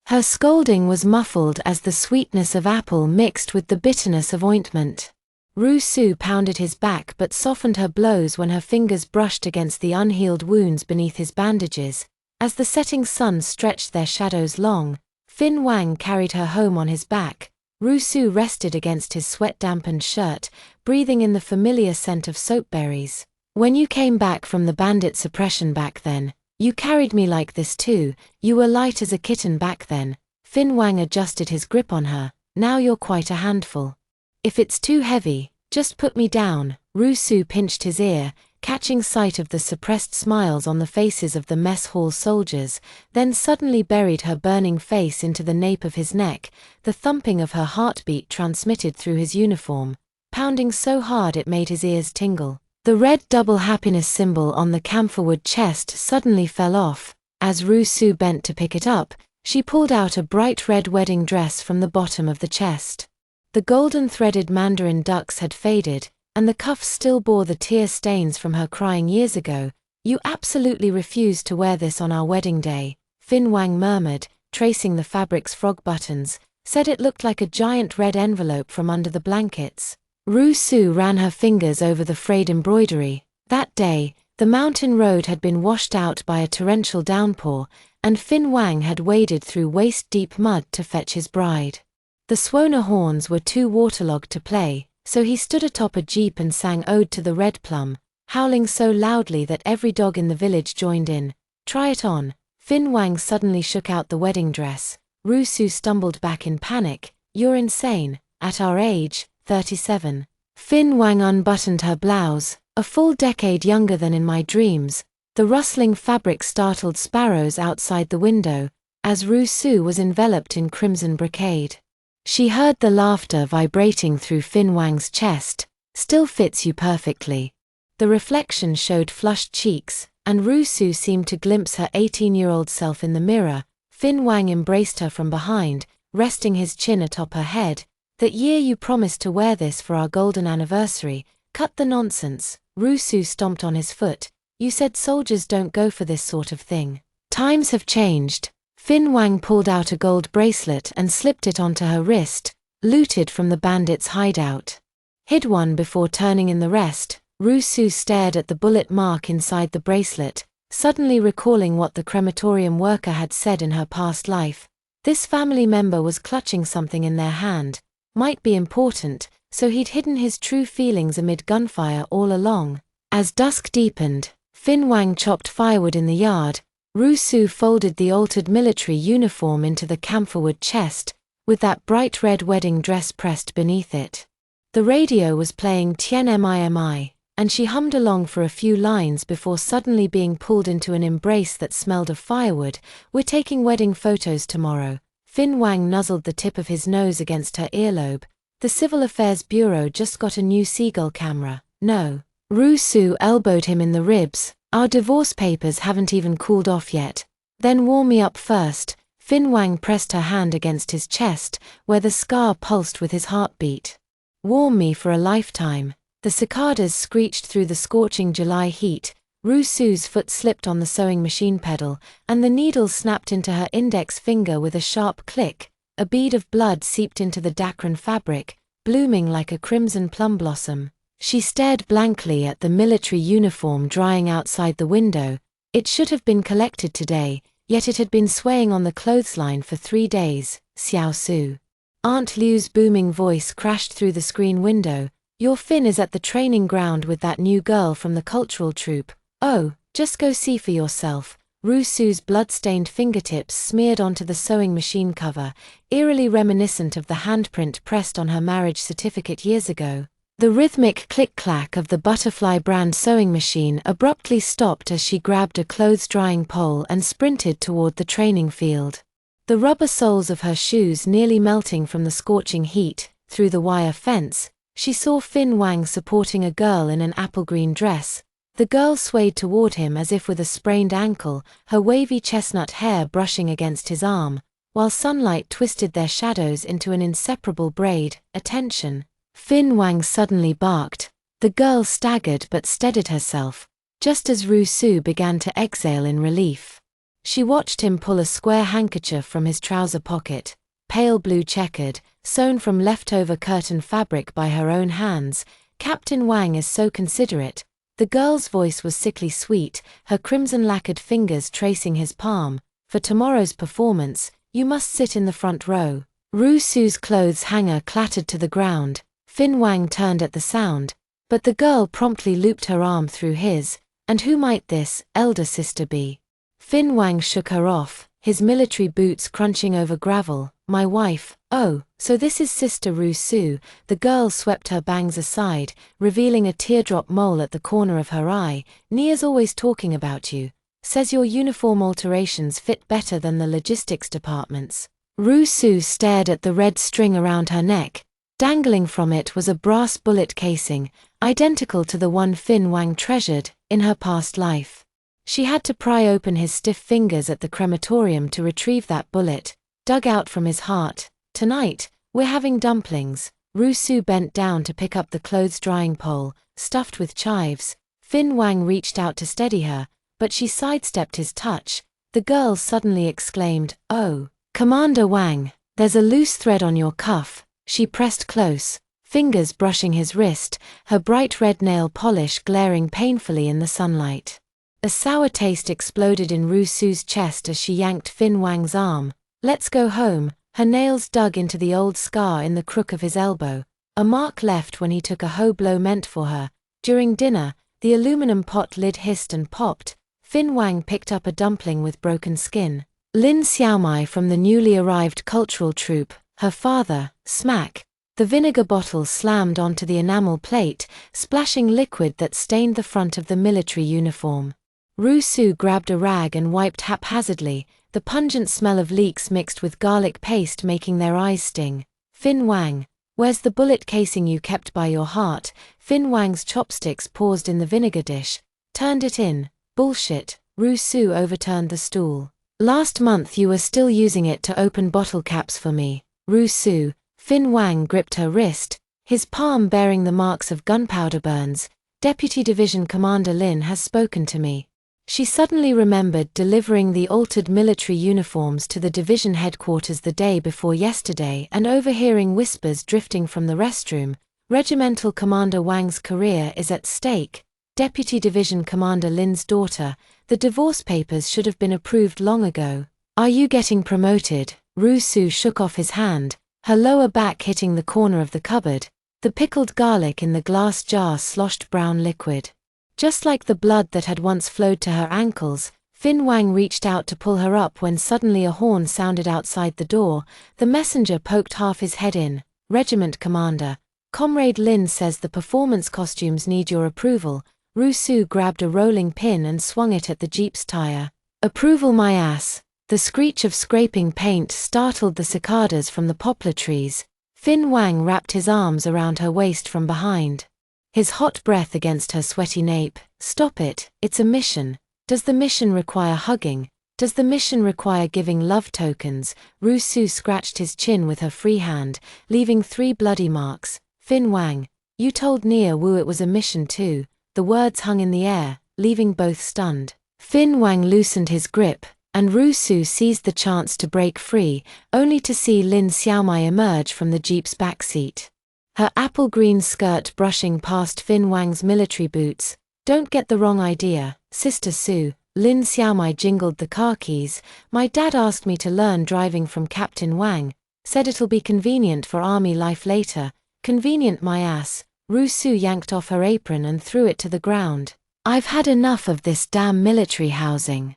Her scolding was muffled as the sweetness of apple mixed with the bitterness of ointment. Rusu pounded his back but softened her blows when her fingers brushed against the unhealed wounds beneath his bandages. As the setting sun stretched their shadows long, Fin Wang carried her home on his back. Rusu rested against his sweat-dampened shirt, breathing in the familiar scent of soapberries. When you came back from the bandit suppression back then, you carried me like this too. You were light as a kitten back then. Fin Wang adjusted his grip on her. Now you're quite a handful. If it's too heavy, just put me down. Rusu pinched his ear, catching sight of the suppressed smiles on the faces of the mess hall soldiers, then suddenly buried her burning face into the nape of his neck. The thumping of her heartbeat transmitted through his uniform, pounding so hard it made his ears tingle. The red double happiness symbol on the camphorwood chest suddenly fell off. As Rusu bent to pick it up, She pulled out a bright red wedding dress from the bottom of the chest. The golden threaded mandarin ducks had faded, and the cuffs still bore the tear stains from her crying years ago. "You absolutely refused to wear this on our wedding day," Fin Wang murmured, tracing the fabric's frog buttons, said it looked like a giant red envelope from under the blankets. Ru Su ran her fingers over the frayed embroidery. That day, the mountain road had been washed out by a torrential downpour, and Fin Wang had waded through waist-deep mud to fetch his bride. The Swana horns were too waterlogged to play, so he stood atop a jeep and sang Ode to the Red Plum, howling so loudly that every dog in the village joined in. "Try it on." Fin Wang suddenly shook out the wedding dress. Ru Su stumbled back in panic. "You're insane. At our age, 37. Fin Wang unbuttoned her blouse, a full decade younger than in my dreams. The rustling fabric startled sparrows outside the window, as Ru Su was enveloped in crimson brocade. She heard the laughter vibrating through Fin Wang's chest. "Still fits you perfectly." The reflection showed flushed cheeks, and Ru Su seemed to glimpse her 18-year-old self in the mirror. Fin Wang embraced her from behind, resting his chin atop her head. "That year you promised to wear this for our golden anniversary. Cut the nonsense." Ru Su stomped on his foot. "You said soldiers don't go for this sort of thing." "Times have changed." Fin Wang pulled out a gold bracelet and slipped it onto her wrist, looted from the bandits' hideout. Hid one before turning in the rest. Ru Su stared at the bullet mark inside the bracelet, suddenly recalling what the crematorium worker had said in her past life. This family member was clutching something in their hand. Might be important, so he'd hidden his true feelings amid gunfire all along. As dusk deepened, Fin Wang chopped firewood in the yard. Ru Su folded the altered military uniform into the camphorwood chest, with that bright red wedding dress pressed beneath it. The radio was playing Tien Mi, and she hummed along for a few lines before suddenly being pulled into an embrace that smelled of firewood. "We're taking wedding photos tomorrow." Fin Wang nuzzled the tip of his nose against her earlobe. "The Civil Affairs Bureau just got a new Seagull camera." "No." Ru Su elbowed him in the ribs. "Our divorce papers haven't even cooled off yet." "Then warm me up first." Fin Wang pressed her hand against his chest, where the scar pulsed with his heartbeat. "Warm me for a lifetime." The cicadas screeched through the scorching July heat. Ru Su's foot slipped on the sewing machine pedal, and the needle snapped into her index finger with a sharp click. A bead of blood seeped into the Dacron fabric, blooming like a crimson plum blossom. She stared blankly at the military uniform drying outside the window. It should have been collected today, yet it had been swaying on the clothesline for 3 days. "Xiao Su." Aunt Liu's booming voice crashed through the screen window. "Your Fin is at the training ground with that new girl from the cultural troupe." "Oh, just go see for yourself." Ru Su's blood-stained fingertips smeared onto the sewing machine cover, eerily reminiscent of the handprint pressed on her marriage certificate years ago. The rhythmic click-clack of the Butterfly brand sewing machine abruptly stopped as she grabbed a clothes-drying pole and sprinted toward the training field. The rubber soles of her shoes nearly melting from the scorching heat. Through the wire fence, she saw Fin Wang supporting a girl in an apple-green dress. The girl swayed toward him as if with a sprained ankle, her wavy chestnut hair brushing against his arm, while sunlight twisted their shadows into an inseparable braid. "Attention!" Fin Wang suddenly barked. The girl staggered but steadied herself, just as Ru Su began to exhale in relief. She watched him pull a square handkerchief from his trouser pocket, pale blue checkered, sewn from leftover curtain fabric by her own hands. "Captain Wang is so considerate." The girl's voice was sickly sweet, her crimson-lacquered fingers tracing his palm. "For tomorrow's performance, you must sit in the front row." Ru Su's clothes hanger clattered to the ground. Fin Wang turned at the sound, but the girl promptly looped her arm through his. "And who might this elder sister be?" Fin Wang shook her off, his military boots crunching over gravel. "My wife." "Oh, so this is Sister Ru Su." The girl swept her bangs aside, revealing a teardrop mole at the corner of her eye. "Nia's always talking about you. Says your uniform alterations fit better than the logistics department's." Ru Su stared at the red string around her neck. Dangling from it was a brass bullet casing, identical to the one Fin Wang treasured in her past life. She had to pry open his stiff fingers at the crematorium to retrieve that bullet, dug out from his heart. Tonight, we're having dumplings. Rusu bent down to pick up the clothes-drying pole, stuffed with chives. Fin Wang reached out to steady her, but she sidestepped his touch. The girl suddenly exclaimed, "Oh, Commander Wang, there's a loose thread on your cuff." She pressed close, fingers brushing his wrist, her bright red nail polish glaring painfully in the sunlight. A sour taste exploded in Rusu's chest as she yanked Fin Wang's arm. "Let's go home." Her nails dug into the old scar in the crook of his elbow, a mark left when he took a hoe blow meant for her. During dinner, the aluminum pot lid hissed and popped. Fin Wang picked up a dumpling with broken skin. Lin Xiaomai from the newly arrived cultural troupe, her father, smack. The vinegar bottle slammed onto the enamel plate, splashing liquid that stained the front of the military uniform. Rusu grabbed a rag and wiped haphazardly, the pungent smell of leeks mixed with garlic paste making their eyes sting. "Fin Wang, where's the bullet casing you kept by your heart?" Fin Wang's chopsticks paused in the vinegar dish. "Turned it in." "Bullshit." Rusu overturned the stool. "Last month you were still using it to open bottle caps for me." "Rusu." Fin Wang gripped her wrist, his palm bearing the marks of gunpowder burns. "Deputy Division Commander Lin has spoken to me." She suddenly remembered delivering the altered military uniforms to the division headquarters the day before yesterday and overhearing whispers drifting from the restroom. "Regimental Commander Wang's career is at stake." Deputy Division Commander Lin's daughter, the divorce papers should have been approved long ago. "Are you getting promoted?" Rusu shook off his hand, her lower back hitting the corner of the cupboard. The pickled garlic in the glass jar sloshed brown liquid. Just like the blood that had once flowed to her ankles, Fin Wang reached out to pull her up when suddenly a horn sounded outside the door. The messenger poked half his head in. "Regiment Commander, Comrade Lin says the performance costumes need your approval." Rusu grabbed a rolling pin and swung it at the jeep's tire. "Approval my ass." The screech of scraping paint startled the cicadas from the poplar trees. Fin Wang wrapped his arms around her waist from behind, his hot breath against her sweaty nape. "Stop it, it's a mission." "Does the mission require hugging? Does the mission require giving love tokens?" Rusu scratched his chin with her free hand, leaving 3 bloody marks. "Fin Wang, you told Nia Wu it was a mission too." The words hung in the air, leaving both stunned. Fin Wang loosened his grip, and Rusu seized the chance to break free, only to see Lin Xiaomai emerge from the jeep's backseat, her apple green skirt brushing past Fin Wang's military boots. "Don't get the wrong idea, Sister Su." Lin Xiaomai jingled the car keys. "My dad asked me to learn driving from Captain Wang. Said it'll be convenient for army life later." "Convenient my ass." Rusu yanked off her apron and threw it to the ground. "I've had enough of this damn military housing."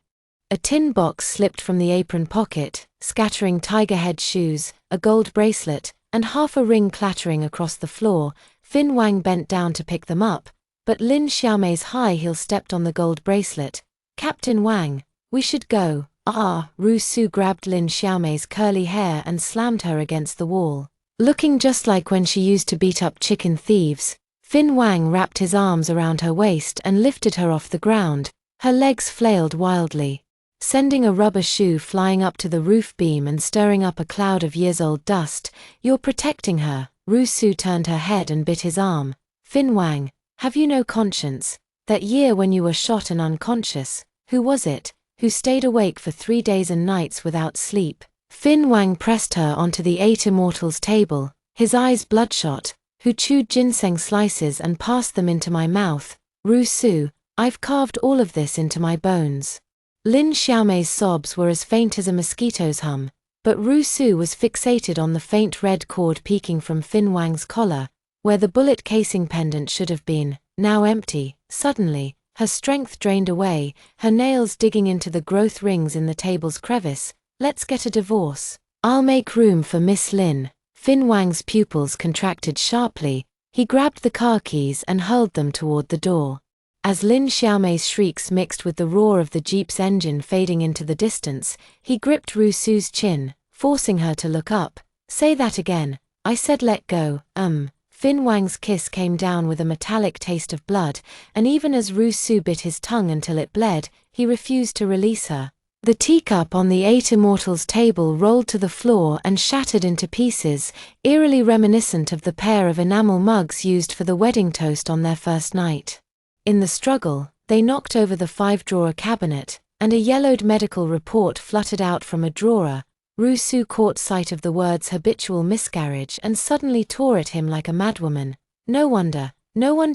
A tin box slipped from the apron pocket, scattering tiger-head shoes, a gold bracelet, and half a ring clattering across the floor. Fin Wang bent down to pick them up, but Lin Xiaomei's high heel stepped on the gold bracelet. "Captain Wang, we should go." Rusu grabbed Lin Xiaomei's curly hair and slammed her against the wall. Looking just like when she used to beat up chicken thieves, Fin Wang wrapped his arms around her waist and lifted her off the ground. Her legs flailed wildly, sending a rubber shoe flying up to the roof beam and stirring up a cloud of years-old dust. "You're protecting her." Rusu turned her head and bit his arm. "Fin Wang, have you no conscience? That year when you were shot and unconscious, who was it who stayed awake for 3 days and nights without sleep?" Fin Wang pressed her onto the 8 Immortals table, his eyes bloodshot. "Who chewed ginseng slices and passed them into my mouth?" "Rusu, I've carved all of this into my bones." Lin Xiaomei's sobs were as faint as a mosquito's hum, but Rusu was fixated on the faint red cord peeking from Fin Wang's collar, where the bullet casing pendant should have been, now empty. Suddenly, her strength drained away, her nails digging into the growth rings in the table's crevice. "Let's get a divorce. I'll make room for Miss Lin." Fin Wang's pupils contracted sharply. He grabbed the car keys and hurled them toward the door. As Lin Xiaomei's shrieks mixed with the roar of the jeep's engine fading into the distance, he gripped Rusu's chin, forcing her to look up. "Say that again." "I said let go." Fin Wang's kiss came down with a metallic taste of blood, and even as Ru Su bit his tongue until it bled, he refused to release her. The teacup on the 8 Immortals table rolled to the floor and shattered into pieces, eerily reminiscent of the pair of enamel mugs used for the wedding toast on their first night. In the struggle, they knocked over the 5-drawer cabinet, and a yellowed medical report fluttered out from a drawer. Ru Su caught sight of the words habitual miscarriage and suddenly tore at him like a madwoman. No wonder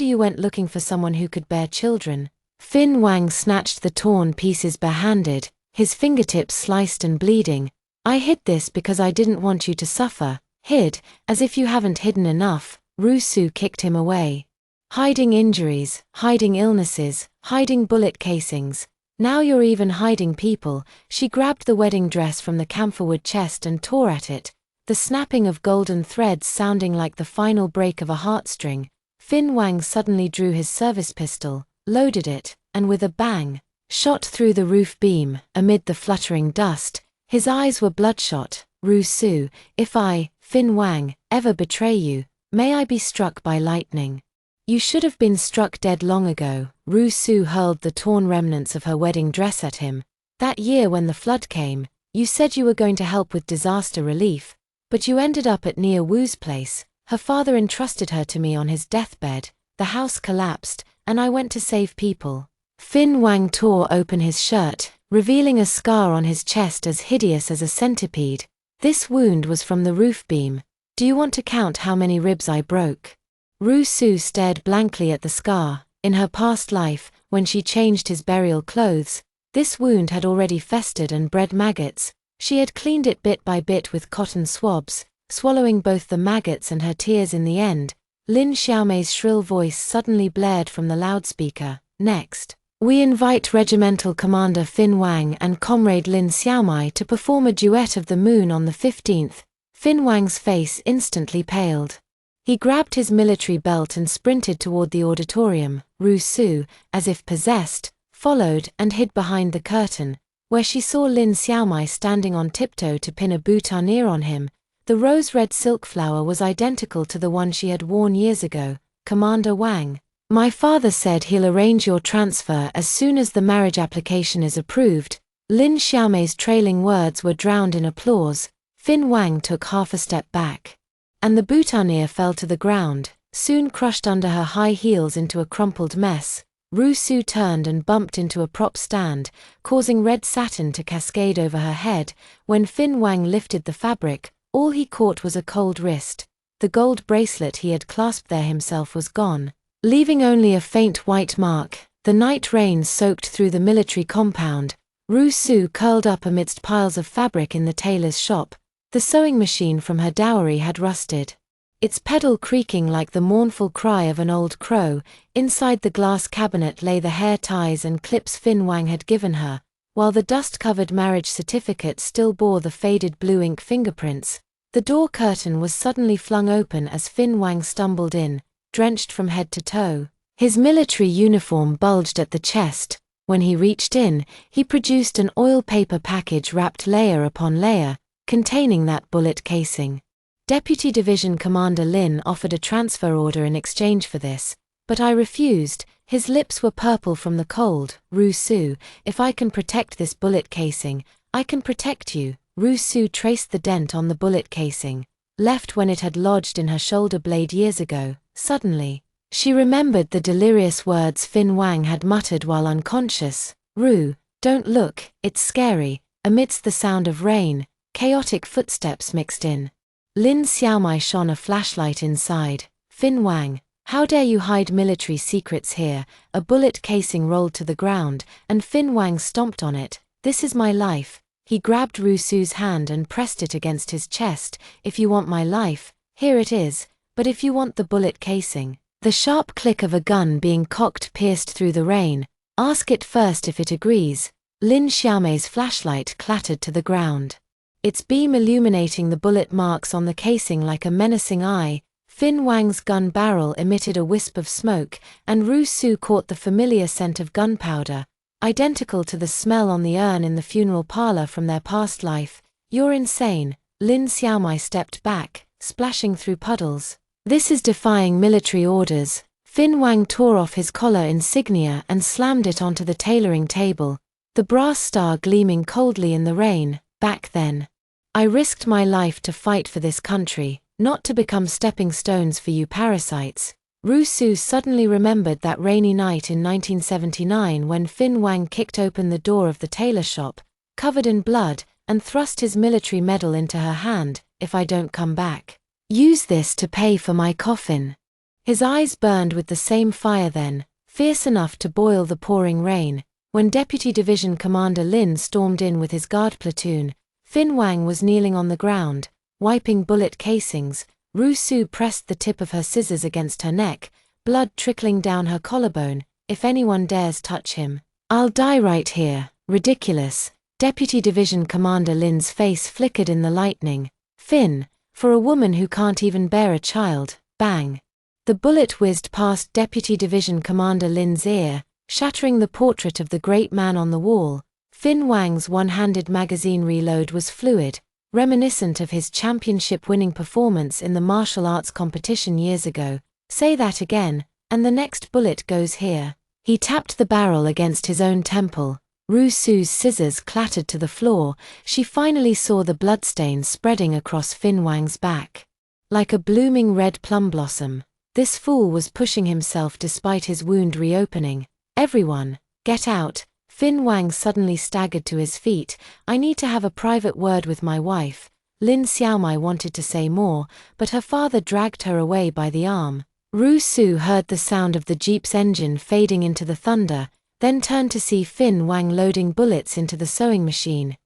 you went looking for someone who could bear children." Fin Wang snatched the torn pieces barehanded, his fingertips sliced and bleeding. "I hid this because I didn't want you to suffer." "Hid? As if you haven't hidden enough." Ru Su kicked him away. "Hiding injuries, hiding illnesses, hiding bullet casings. Now you're even hiding people." She grabbed the wedding dress from the camphorwood chest and tore at it, the snapping of golden threads sounding like the final break of a heartstring. Fin Wang suddenly drew his service pistol, loaded it, and with a bang, shot through the roof beam. Amid the fluttering dust, his eyes were bloodshot. "Ru Su, if I, Fin Wang, ever betray you, may I be struck by lightning." "You should have been struck dead long ago." Ru Su hurled the torn remnants of her wedding dress at him. "That year when the flood came, you said you were going to help with disaster relief, but you ended up at Nia Wu's place. Her father entrusted her to me on his deathbed. The house collapsed, and I went to save people." Fin Wang tore open his shirt, revealing a scar on his chest as hideous as a centipede. "This wound was from the roof beam. Do you want to count how many ribs I broke?" Ru Su stared blankly at the scar. In her past life, when she changed his burial clothes, this wound had already festered and bred maggots. She had cleaned it bit by bit with cotton swabs, swallowing both the maggots and her tears in the end. Lin Xiaomei's shrill voice suddenly blared from the loudspeaker. "Next, we invite Regimental Commander Fin Wang and Comrade Lin Xiaomei to perform a duet of the moon on the 15th. Fin Wang's face instantly paled. He grabbed his military belt and sprinted toward the auditorium. Ru Su, as if possessed, followed and hid behind the curtain, where she saw Lin Xiaomei standing on tiptoe to pin a boutonniere on him. The rose-red silk flower was identical to the one she had worn years ago. "Commander Wang, my father said he'll arrange your transfer as soon as the marriage application is approved." Lin Xiaomei's trailing words were drowned in applause. Fin Wang took half a step back, and the boutonniere fell to the ground, soon crushed under her high heels into a crumpled mess. Ru Su turned and bumped into a prop stand, causing red satin to cascade over her head. When Fin Wang lifted the fabric, all he caught was a cold wrist. The gold bracelet he had clasped there himself was gone, leaving only a faint white mark. The night rain soaked through the military compound. Ru Su curled up amidst piles of fabric in the tailor's shop. The sewing machine from her dowry had rusted, its pedal creaking like the mournful cry of an old crow. Inside the glass cabinet lay the hair ties and clips Fin Wang had given her, while the dust-covered marriage certificate still bore the faded blue ink fingerprints. The door curtain was suddenly flung open as Fin Wang stumbled in, drenched from head to toe. His military uniform bulged at the chest. When he reached in, he produced an oil paper package wrapped layer upon layer, containing that bullet casing. Deputy Division Commander Lin offered a transfer order in exchange for this, but I refused. His lips were purple from the cold. "Ru Su, if I can protect this bullet casing, I can protect you." Ru Su traced the dent on the bullet casing, left when it had lodged in her shoulder blade years ago. Suddenly, she remembered the delirious words Fin Wang had muttered while unconscious. "Ru, don't look, it's scary." Amidst the sound of rain, chaotic footsteps mixed in. Lin Xiaomei shone a flashlight inside. "Fin Wang, how dare you hide military secrets here?" A bullet casing rolled to the ground, and Fin Wang stomped on it. "This is my life." He grabbed Ru Su's hand and pressed it against his chest. "If you want my life, here it is, but if you want the bullet casing." The sharp click of a gun being cocked pierced through the rain. "Ask it first if it agrees." Lin Xiaomei's flashlight clattered to the ground, its beam illuminating the bullet marks on the casing like a menacing eye. Fin Wang's gun barrel emitted a wisp of smoke, and Ru Su caught the familiar scent of gunpowder, identical to the smell on the urn in the funeral parlor from their past life. "You're insane." Lin Xiaomei stepped back, splashing through puddles. This is defying military orders. Fin Wang tore off his collar insignia and slammed it onto the tailoring table, the brass star gleaming coldly in the rain. Back then, I risked my life to fight for this country, not to become stepping stones for you parasites. Rousseau suddenly remembered that rainy night in 1979 when Fin Wang kicked open the door of the tailor shop, covered in blood, and thrust his military medal into her hand. If I don't come back, use this to pay for my coffin. His eyes burned with the same fire then, fierce enough to boil the pouring rain. When Deputy Division Commander Lin stormed in with his guard platoon, Fin Wang was kneeling on the ground, wiping bullet casings. Rousseau pressed the tip of her scissors against her neck, blood trickling down her collarbone. If anyone dares touch him, I'll die right here. Ridiculous. Deputy Division Commander Lin's face flickered in the lightning. Fin, for a woman who can't even bear a child. Bang. The bullet whizzed past Deputy Division Commander Lin's ear, shattering the portrait of the great man on the wall. Fin Wang's one-handed magazine reload was fluid, reminiscent of his championship-winning performance in the martial arts competition years ago. Say that again, and the next bullet goes here. He tapped the barrel against his own temple. Rousseau's scissors clattered to the floor. She finally saw the bloodstains spreading across Fin Wang's back. Like a blooming red plum blossom, this fool was pushing himself despite his wound reopening. Everyone, get out. Fin Wang suddenly staggered to his feet. I need to have a private word with my wife. Lin Xiaomai wanted to say more, but her father dragged her away by the arm. Rousseau heard the sound of the jeep's engine fading into the thunder, then turned to see Fin Wang loading bullets into the sewing machine.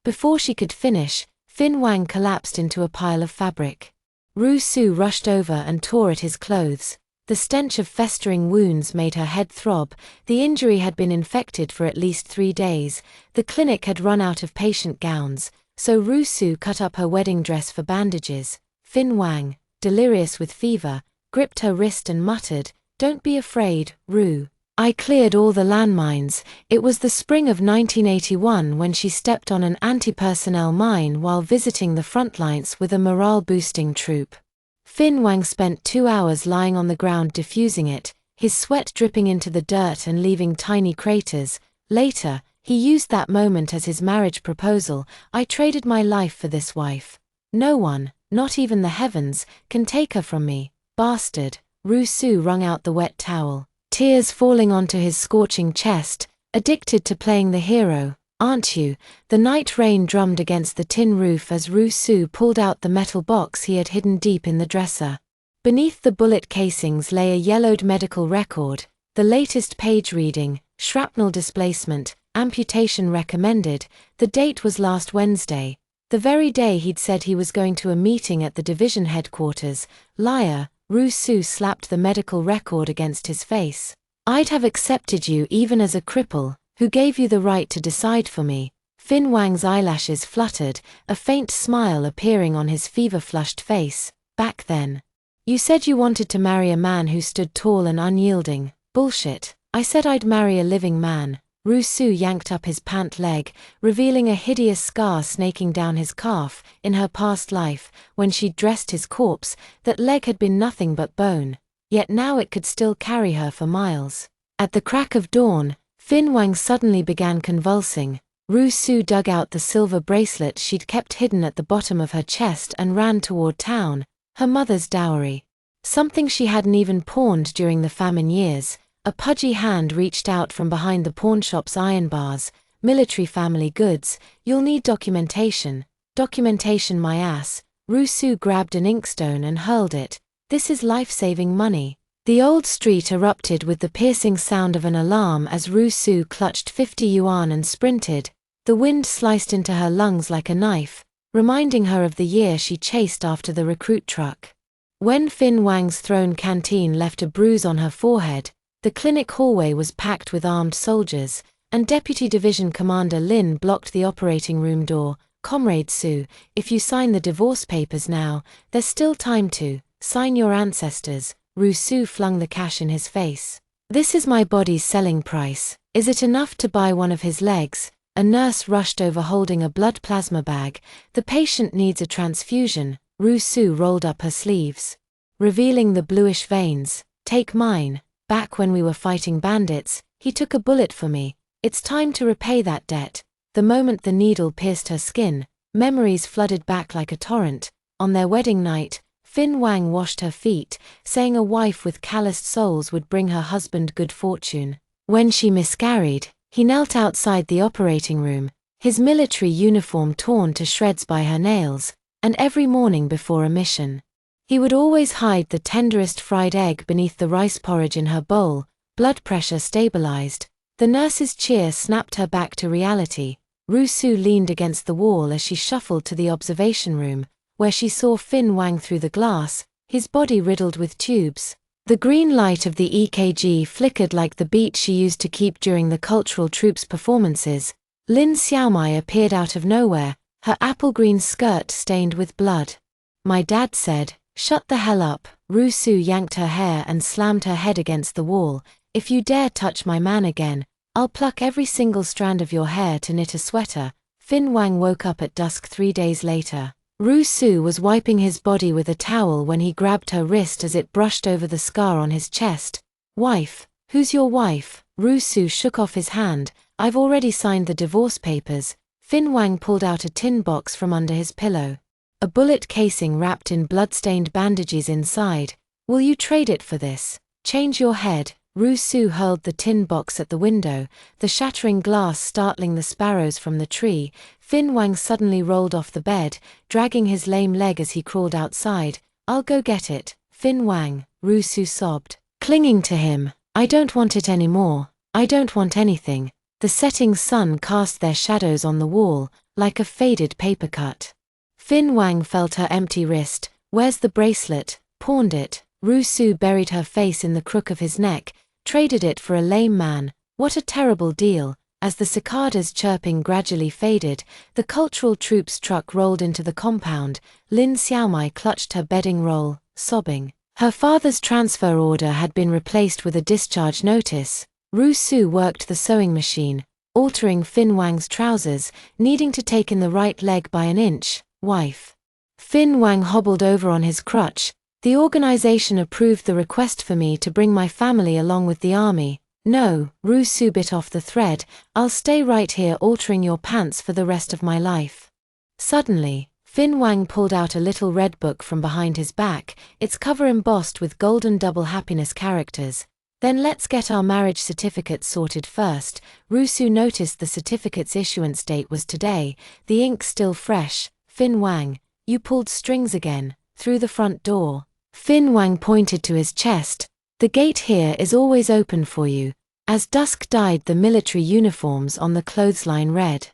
Before she could finish, Fin Wang collapsed into a pile of fabric. Rousseau rushed over and tore at his clothes. The stench of festering wounds made her head throb. The injury had been infected for at least 3 days. The clinic had run out of patient gowns, so Rousseau cut up her wedding dress for bandages. Fin Wang, delirious with fever, gripped her wrist and muttered, "Don't be afraid, Rue. I cleared all the landmines." It was the spring of 1981 when she stepped on an anti-personnel mine while visiting the front lines with a morale-boosting troop. Fin Wang spent 2 hours lying on the ground defusing it, his sweat dripping into the dirt and leaving tiny craters. Later, he used that moment as his marriage proposal. I traded my life for this wife. No one, not even the heavens, can take her from me. Bastard. Rousseau wrung out the wet towel, tears falling onto his scorching chest. Addicted to playing the hero, aren't you? The night rain drummed against the tin roof as Rousseau pulled out the metal box he had hidden deep in the dresser. Beneath the bullet casings lay a yellowed medical record, the latest page reading, shrapnel displacement, amputation recommended. The date was last Wednesday, the very day he'd said he was going to a meeting at the division headquarters. Liar. Rousseau slapped the medical record against his face. I'd have accepted you even as a cripple. Who gave you the right to decide for me? Fin Wang's eyelashes fluttered, a faint smile appearing on his fever-flushed face. Back then, you said you wanted to marry a man who stood tall and unyielding. Bullshit. I said I'd marry a living man. Rousseau yanked up his pant leg, revealing a hideous scar snaking down his calf. In her past life, when she'd dressed his corpse, that leg had been nothing but bone. Yet now it could still carry her for miles. At the crack of dawn, Fin Wang suddenly began convulsing. Rousseau dug out the silver bracelet she'd kept hidden at the bottom of her chest and ran toward town, her mother's dowry. Something she hadn't even pawned during the famine years. A pudgy hand reached out from behind the pawnshop's iron bars. Military family goods. You'll need documentation. Documentation my ass. Rousseau grabbed an inkstone and hurled it. This is life-saving money. The old street erupted with the piercing sound of an alarm as Rousseau clutched 50 yuan and sprinted. The wind sliced into her lungs like a knife, reminding her of the year she chased after the recruit truck. When Fin Wang's thrown canteen left a bruise on her forehead, the clinic hallway was packed with armed soldiers, and Deputy Division Commander Lin blocked the operating room door. Comrade Su, if you sign the divorce papers now, there's still time to sign your ancestors. Rousseau flung the cash in his face. This is my body's selling price. Is it enough to buy one of his legs? A nurse rushed over holding a blood plasma bag. The patient needs a transfusion. Rousseau rolled up her sleeves. revealing the bluish veins. "Take mine. Back when we were fighting bandits, he took a bullet for me. It's time to repay that debt." The moment the needle pierced her skin, memories flooded back like a torrent. On their wedding night, Fin Wang washed her feet, saying a wife with calloused soles would bring her husband good fortune. When she miscarried, he knelt outside the operating room, his military uniform torn to shreds by her nails, and every morning before a mission, he would always hide the tenderest fried egg beneath the rice porridge in her bowl. Blood pressure stabilized. The nurse's cheer snapped her back to reality. Rusu leaned against the wall as she shuffled to the observation room, where she saw Fin Wang through the glass, his body riddled with tubes. The green light of the EKG flickered like the beat she used to keep during the cultural troops' performances. Lin Xiaomai appeared out of nowhere, her apple-green skirt stained with blood. "My dad said, 'Shut the hell up.'" Rusu yanked her hair and slammed her head against the wall. "If you dare touch my man again, I'll pluck every single strand of your hair to knit a sweater." Fin Wang woke up at dusk 3 days later. Rusu was wiping his body with a towel when he grabbed her wrist as it brushed over the scar on his chest. "Wife? Who's your wife?" Rusu shook off his hand. "I've already signed the divorce papers." Fin Wang pulled out a tin box from under his pillow. A bullet casing wrapped in blood-stained bandages inside. "Will you trade it for this? Change your head." Rusu hurled the tin box at the window, the shattering glass startling the sparrows from the tree. Fin Wang suddenly rolled off the bed, dragging his lame leg as he crawled outside. "I'll go get it." "Fin Wang," Rusu sobbed, clinging to him. "I don't want it anymore. I don't want anything." The setting sun cast their shadows on the wall, like a faded paper cut. Fin Wang felt her empty wrist. "Where's the bracelet?" "Pawned it." Rusu buried her face in the crook of his neck. "Traded it for a lame man. What a terrible deal." As the cicadas' chirping gradually faded, the cultural troops truck rolled into the compound. Lin Xiaomai clutched her bedding roll, sobbing. Her father's transfer order had been replaced with a discharge notice. Rusu worked the sewing machine, altering Fin Wang's trousers, needing to take in the right leg by an inch. "Wife." Fin Wang hobbled over on his crutch. "The organization approved the request for me to bring my family along with the army." "No," Rusu bit off the thread, "I'll stay right here altering your pants for the rest of my life." Suddenly, Fin Wang pulled out a little red book from behind his back, its cover embossed with golden double happiness characters. "Then let's get our marriage certificates sorted first." Rusu noticed the certificate's issuance date was today, the ink still fresh. "Fin Wang, you pulled strings again." "Through the front door." Fin Wang pointed to his chest. "The gate here is always open for you." As dusk dyed the military uniforms on the clothesline red,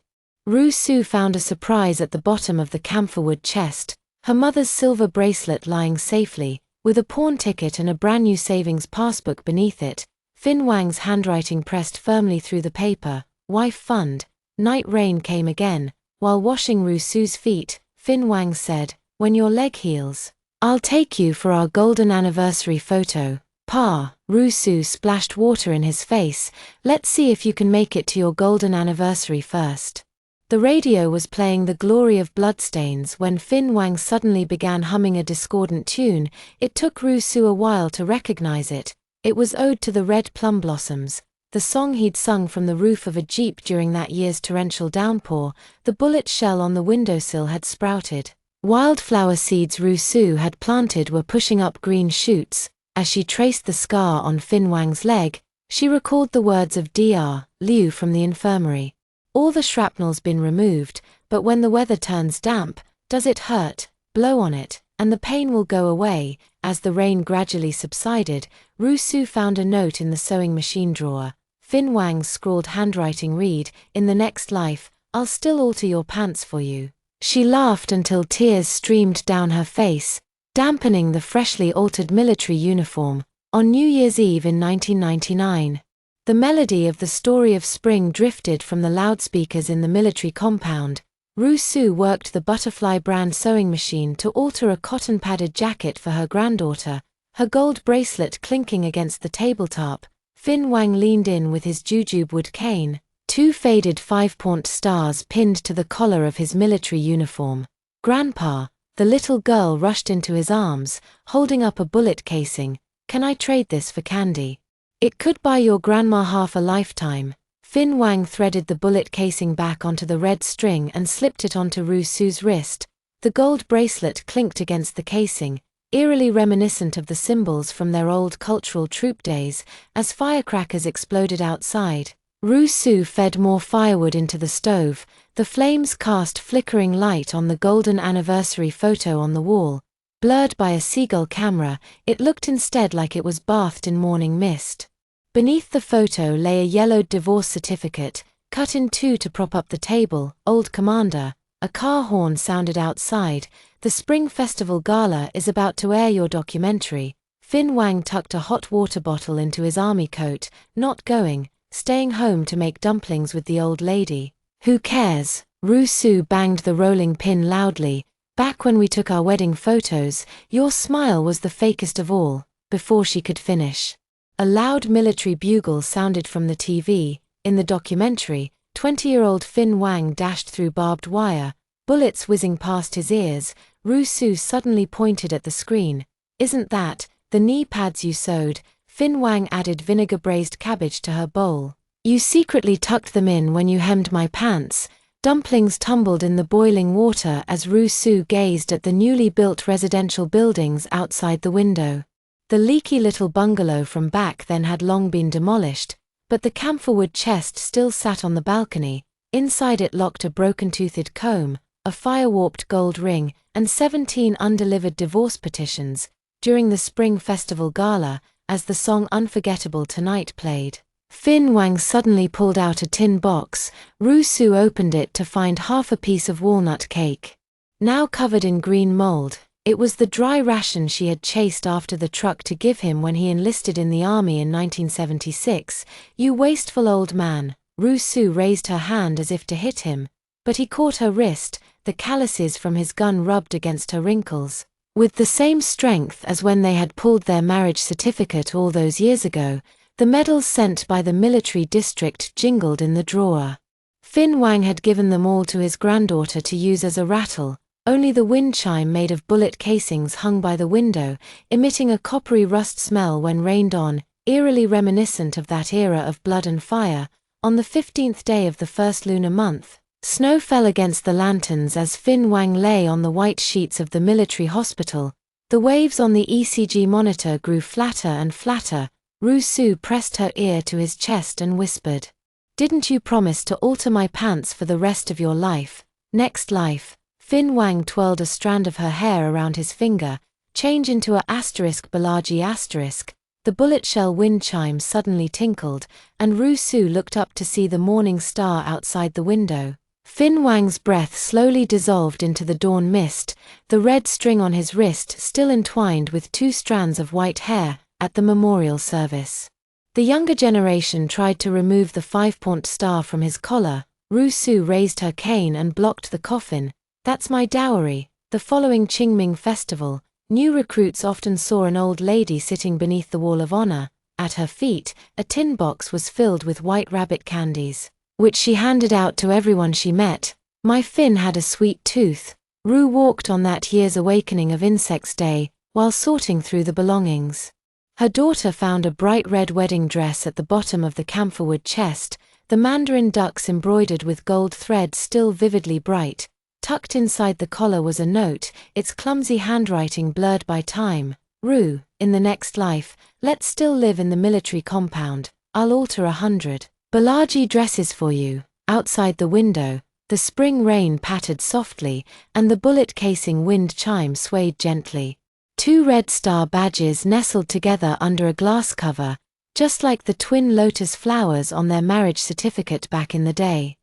Rusu found a surprise at the bottom of the camphorwood chest, her mother's silver bracelet lying safely, with a pawn ticket and a brand new savings passbook beneath it. Fin Wang's handwriting pressed firmly through the paper. "Wife fund." Night rain came again. While washing Rusu's feet, Fin Wang said, "When your leg heals, I'll take you for our golden anniversary photo." "Pa." Rusu splashed water in his face. "Let's see if you can make it to your golden anniversary first." The radio was playing The Glory of Bloodstains when Fin Wang suddenly began humming a discordant tune. It took Rusu a while to recognize it. It was Ode to the Red Plum Blossoms, the song he'd sung from the roof of a jeep during that year's torrential downpour. The bullet shell on the windowsill had sprouted. Wildflower seeds Rusu had planted were pushing up green shoots. As she traced the scar on Fin Wang's leg, she recalled the words of Dr. Liu from the infirmary. "All the shrapnel's been removed, but when the weather turns damp, does it hurt? Blow on it, and the pain will go away." As the rain gradually subsided, Rusu found a note in the sewing machine drawer. Fin Wang's scrawled handwriting read, "In the next life, I'll still alter your pants for you." She laughed until tears streamed down her face, dampening the freshly altered military uniform. On New Year's Eve in 1999, the melody of the Story of Spring drifted from the loudspeakers in the military compound. Rusu worked the Butterfly brand sewing machine to alter a cotton-padded jacket for her granddaughter, her gold bracelet clinking against the tabletop. Fin Wang leaned in with his jujube wood cane, 2 faded 5-point stars pinned to the collar of his military uniform. "Grandpa." The little girl rushed into his arms, holding up a bullet casing. "Can I trade this for candy? It could buy your grandma half a lifetime." Fin Wang threaded the bullet casing back onto the red string and slipped it onto Ru Su's wrist. The gold bracelet clinked against the casing, eerily reminiscent of the symbols from their old cultural troop days, as firecrackers exploded outside. Ru Su fed more firewood into the stove. The flames cast flickering light on the golden anniversary photo on the wall. Blurred by a seagull camera, it looked instead like it was bathed in morning mist. Beneath the photo lay a yellowed divorce certificate, cut in two to prop up the table. "Old Commander." A car horn sounded outside. "The Spring Festival Gala is about to air your documentary." Fin Wang tucked a hot water bottle into his army coat. "Not going. Staying home to make dumplings with the old lady." "Who cares?" Ru Su banged the rolling pin loudly. "Back when we took our wedding photos, your smile was the fakest of all." Before she could finish, a loud military bugle sounded from the TV. In the documentary, 20-year-old Fin Wang dashed through barbed wire, bullets whizzing past his ears. Ru Su suddenly pointed at the screen. "Isn't that the knee pads you sewed?" Fin Wang added vinegar-braised cabbage to her bowl. "You secretly tucked them in when you hemmed my pants." Dumplings tumbled in the boiling water as Ru Su gazed at the newly built residential buildings outside the window. The leaky little bungalow from back then had long been demolished, but the camphorwood chest still sat on the balcony. Inside it locked a broken-toothed comb, a fire-warped gold ring, and 17 undelivered divorce petitions. During the Spring Festival Gala, as the song Unforgettable Tonight played, Fin Wang suddenly pulled out a tin box. Ru Su opened it to find half a piece of walnut cake, now covered in green mold. It was the dry ration she had chased after the truck to give him when he enlisted in the army in 1976. "You wasteful old man." Ru Su raised her hand as if to hit him, but he caught her wrist. The calluses from his gun rubbed against her wrinkles. With the same strength as when they had pulled their marriage certificate all those years ago, the medals sent by the military district jingled in the drawer. Fin Wang had given them all to his granddaughter to use as a rattle. Only the wind chime made of bullet casings hung by the window, emitting a coppery rust smell when rained on, eerily reminiscent of that era of blood and fire. On the 15th day of the first lunar month, snow fell against the lanterns as Fin Wang lay on the white sheets of the military hospital. The waves on the ECG monitor grew flatter and flatter. Ru Su pressed her ear to his chest and whispered, "Didn't you promise to alter my pants for the rest of your life?" "Next life." Fin Wang twirled a strand of her hair around his finger. "Change into a *Balaji*. The bullet shell wind chime suddenly tinkled, and Ru Su looked up to see the morning star outside the window. Fin Wang's breath slowly dissolved into the dawn mist, the red string on his wrist still entwined with 2 strands of white hair. At the memorial service, the younger generation tried to remove the 5-point star from his collar. Ru Su raised her cane and blocked the coffin. "That's my dowry." The following Qingming festival, new recruits often saw an old lady sitting beneath the wall of honor. At her feet, a tin box was filled with white rabbit candies, which she handed out to everyone she met. "My Fin had a sweet tooth." Ru walked on that year's awakening of Insects Day, while sorting through the belongings. Her daughter found a bright red wedding dress at the bottom of the camphorwood chest, the mandarin ducks embroidered with gold thread still vividly bright. Tucked inside the collar was a note, its clumsy handwriting blurred by time. "Ru, in the next life, let's still live in the military compound. I'll alter 100 Balaji dresses for you." Outside the window, the spring rain pattered softly, and the bullet casing wind chime swayed gently. 2 red star badges nestled together under a glass cover, just like the twin lotus flowers on their marriage certificate back in the day.